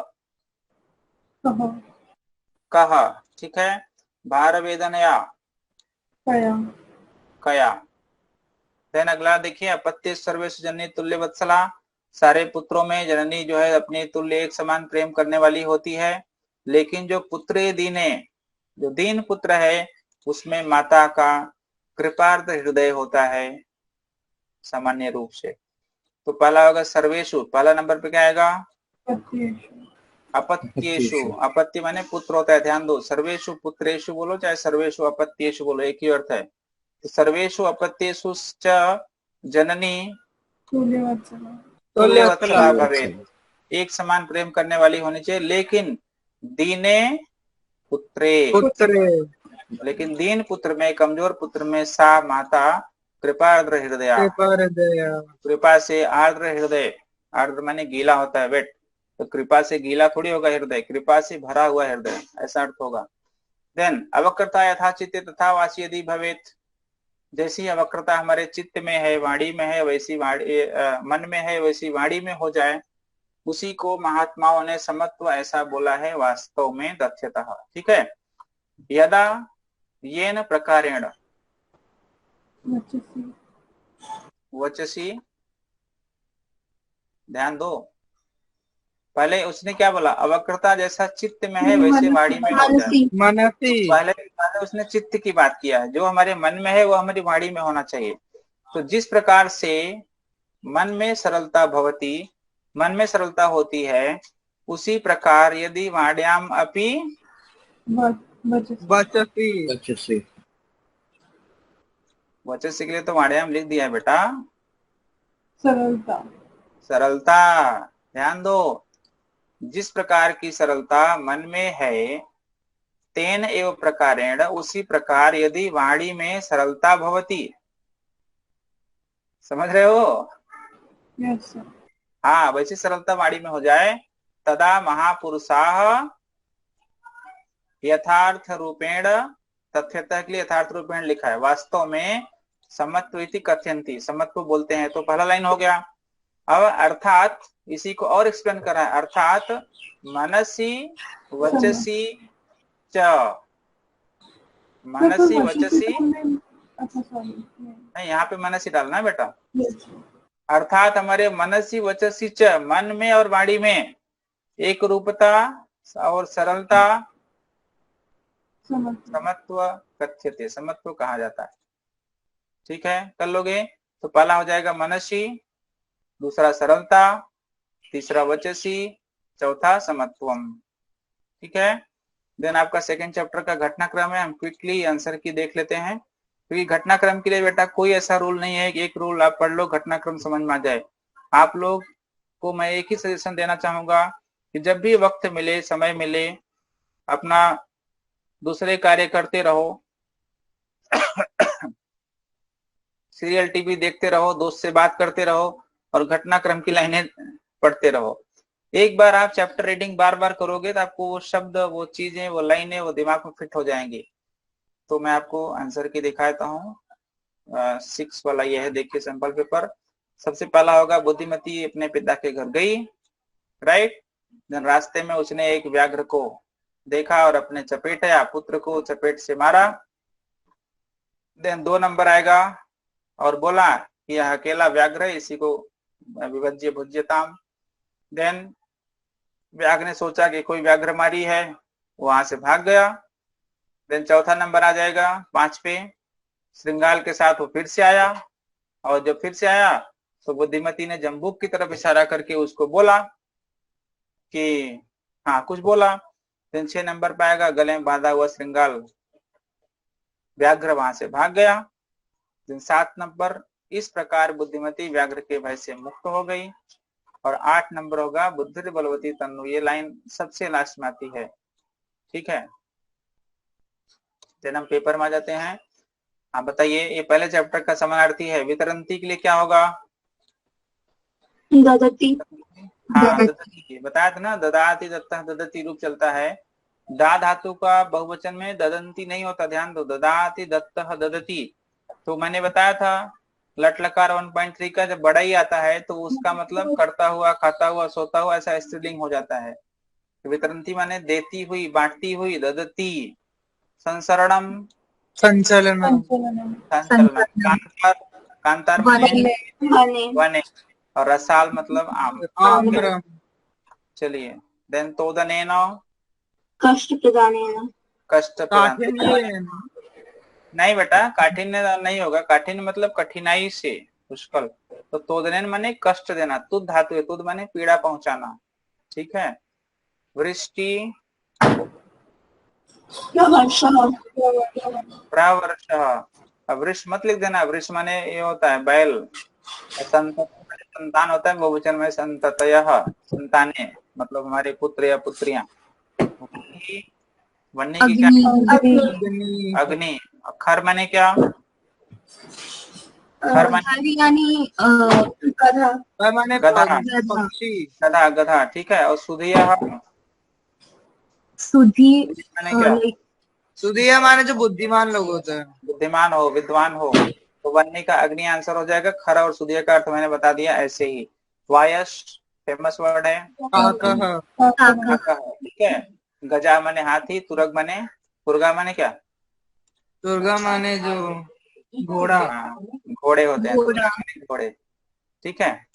कहा, ठीक है। भार वेदनया कया। देन अगला देखिए, अपत्य सर्वेश जननी तुल्य वत्सला। सारे पुत्रों में जननी जो है अपने तुल्य एक समान प्रेम करने वाली होती है, लेकिन जो पुत्रे दीने, जो दीन पुत्र है उसमें माता का कृपार्थ हृदय होता है सामान्य रूप से। तो पहला होगा सर्वेशु, पहला नंबर पे क्या आएगा? अपत्येषु। अपत्य माने पुत्र होता है, ध्यान दो। सर्वेशु पुत्रेशु बोलो चाहे सर्वेशु अपत्येषु बोलो, एक ही अर्थ है। तो सर्वेशु अपत्येषु च जननी तुल्य वत्सला भवेत्, एक समान प्रेम करने वाली होनी चाहिए। लेकिन दीने पुत्रे, लेकिन दीन पुत्र में, कमजोर पुत्र में सा माता कृपा आर्द्र हृदया, कृपा से आर्द्र हृदय। आर्द्र माने गीला होता है, वेट। तो कृपा से गीला थोड़ी होगा हृदय, कृपा से भरा हुआ हृदय, ऐसा अर्थ होगा। देन अवक्रता यथा चित्ते तथा वासी यदि भवेत। जैसी अवक्रता हमारे चित्त में है, वाणी में है, वैसी वाणी मन में है, वैसी वाणी में हो जाए, उसी को महात्माओं ने समत्व ऐसा बोला है वास्तव में दक्षता। ठीक है। यदा येन प्रकारेण वचसी, ध्यान दो, पहले उसने क्या बोला? अवक्रता जैसा चित्त में है वैसे वाणी में हो जाए। तो पहले उसने चित्त की बात किया है, जो हमारे मन में है वो हमारी वाणी में होना चाहिए। तो जिस प्रकार से मन में सरलता भवती, मन में सरलता होती है, उसी प्रकार यदि वाण्याम अपि वचसी वचस्य के लिए तो वाण्याम लिख दिया है बेटा, सरलता। ध्यान दो, जिस प्रकार की सरलता मन में है, तेन एव प्रकारेण, उसी प्रकार यदि वाणी में सरलता भवती। समझ रहे हो? हाँ, वैसी सरलता वाणी में हो जाए, तदा महापुरुषाः यथार्थ रूपेण, तथ्यतः के लिए यथार्थ रूपेण लिखा है, वास्तव में समत्व इति कथयन्ति, समत्व बोलते हैं। तो पहला लाइन हो गया। अब अर्थात इसी को और एक्सप्लेन कर रहा है, अर्थात मनसी वचसी च, मनसी वचसी, नहीं यहाँ पे मनसी डालना है बेटा। अर्थात हमारे मनसी वचसी च, मन में और वाणी में एक रूपता और सरलता, समत्व कथ्यते, समत्व कहा जाता है। ठीक है, कर लोगे? तो पहला हो जाएगा मनसी, दूसरा सरलता, तीसरा वचसी, चौथा समत्वम। ठीक है। देन आपका सेकंड चैप्टर का घटनाक्रम है, हम क्विकली आंसर की देख लेते हैं, क्योंकि घटनाक्रम के लिए बेटा कोई ऐसा रूल नहीं है कि एक रूल आप पढ़ लो घटनाक्रम समझ में आ जाए। आप लोग को मैं एक ही सजेशन देना चाहूंगा कि जब भी वक्त मिले, समय मिले, अपना दूसरे कार्य करते रहो, सीरियल टीवी देखते रहो, दोस्त से बात करते रहो और घटनाक्रम की लाइनें पढ़ते रहो। एक बार आप चैप्टर रीडिंग बार बार करोगे तो आपको वो शब्द, वो चीजें, वो लाइनें वो दिमाग में फिट हो जाएंगी। तो मैं आपको आंसर की दिखाता हूँ। 6 वाला ये है, देखिए सैंपल पेपर। सबसे पहला होगा, बुद्धिमती अपने पिता के घर गई, राइट। देन रास्ते में उसने एक व्याघ्र को देखा और अपने चपेटा, पुत्र को चपेट से मारा। देन 2 नंबर आएगा और बोला कि यह अकेला व्याघ्र है, इसी को विभज्य भुज्यताम। देन व्याघ्र ने सोचा कि कोई व्याघ्र मारी है, वहां से भाग गया। देन चौथा नंबर आ जाएगा 5 पे, श्रृंगाल के साथ वो फिर से आया, और जब फिर से आया तो बुद्धिमती ने जम्बूक की तरफ इशारा करके उसको बोला कि हाँ कुछ बोला। देन 6 नंबर पे आएगा, गले में बांधा हुआ श्रृंगाल, व्याघ्र वहां से भाग गया। दिन 7 नंबर, इस प्रकार बुद्धिमती व्याघ्र के भय से मुक्त हो गई। और 8 नंबर होगा, बुद्धि बलवती तन्नु, ये लाइन सबसे लास्ट में आती है। ठीक है, जन्म पेपर में आ जाते हैं। आप बताइए, ये पहले चैप्टर का समानार्थी है, वितरंती के लिए क्या होगा? ददती हाँ ददती, बताया था ना, ददाति दत्तः ददती रूप चलता है। दा धातु का बहुवचन में ददंती नहीं होता, ध्यान दो, ददाति दत्तः ददती। तो मैंने बताया था लट लकार 1.3 का जब बड़ा ही आता है तो उसका मतलब करता हुआ, खाता हुआ, सोता हुआ, ऐसा स्त्रीलिंग हो जाता है। वितरंती माने देती हुई, बांटती हुई, ददती। संसरणम, संचलनम संचलनम। कांतार, कांतार माने वने, और रसाल मतलब आम। आम्रम चलिए, देन तोदनेन, कष्ट प्रदानेन कष्ट प्रदान। काठिन्येन नहीं बेटा, काठिन्य नहीं होगा, काठिन्य मतलब कठिनाई से, मुश्किल। तो तोदनेन माने कष्ट देना, तुद धातु है, तुद माने पीड़ा पहुंचाना, ठीक है। वृष्टि, प्रवर्षः। अब वृष मत लिख देना, वृष माने ये होता है बैल, संतान होता है बहुवचन में, संततयः, संताने मतलब हमारे पुत्र या पुत्रियां। वन्य की क्या, अग्नि अग्नि। खर माने क्या, खर माने यानी गधा माने गधा, पक्षी गधा, गधा, ठीक है। और सुधियः सुधी माने क्या, सुधिया माने जो बुद्धिमान लोग होते हैं। बुद्धिमान हो, विद्वान हो। तो वन्य का अग्नि आंसर हो जाएगा। खर और सुधिया का अर्थ मैंने बता दिया ऐसे ही। वायस फेमस वर्ड है, काकः काकः, ठीक है। गजा माने हाथी, तुरग माने, तुर्गा माने क्या, दुर्गा माने जो घोड़ा। हाँ, घोड़े होते हैं, तुर्गा माने घोड़े, ठीक है।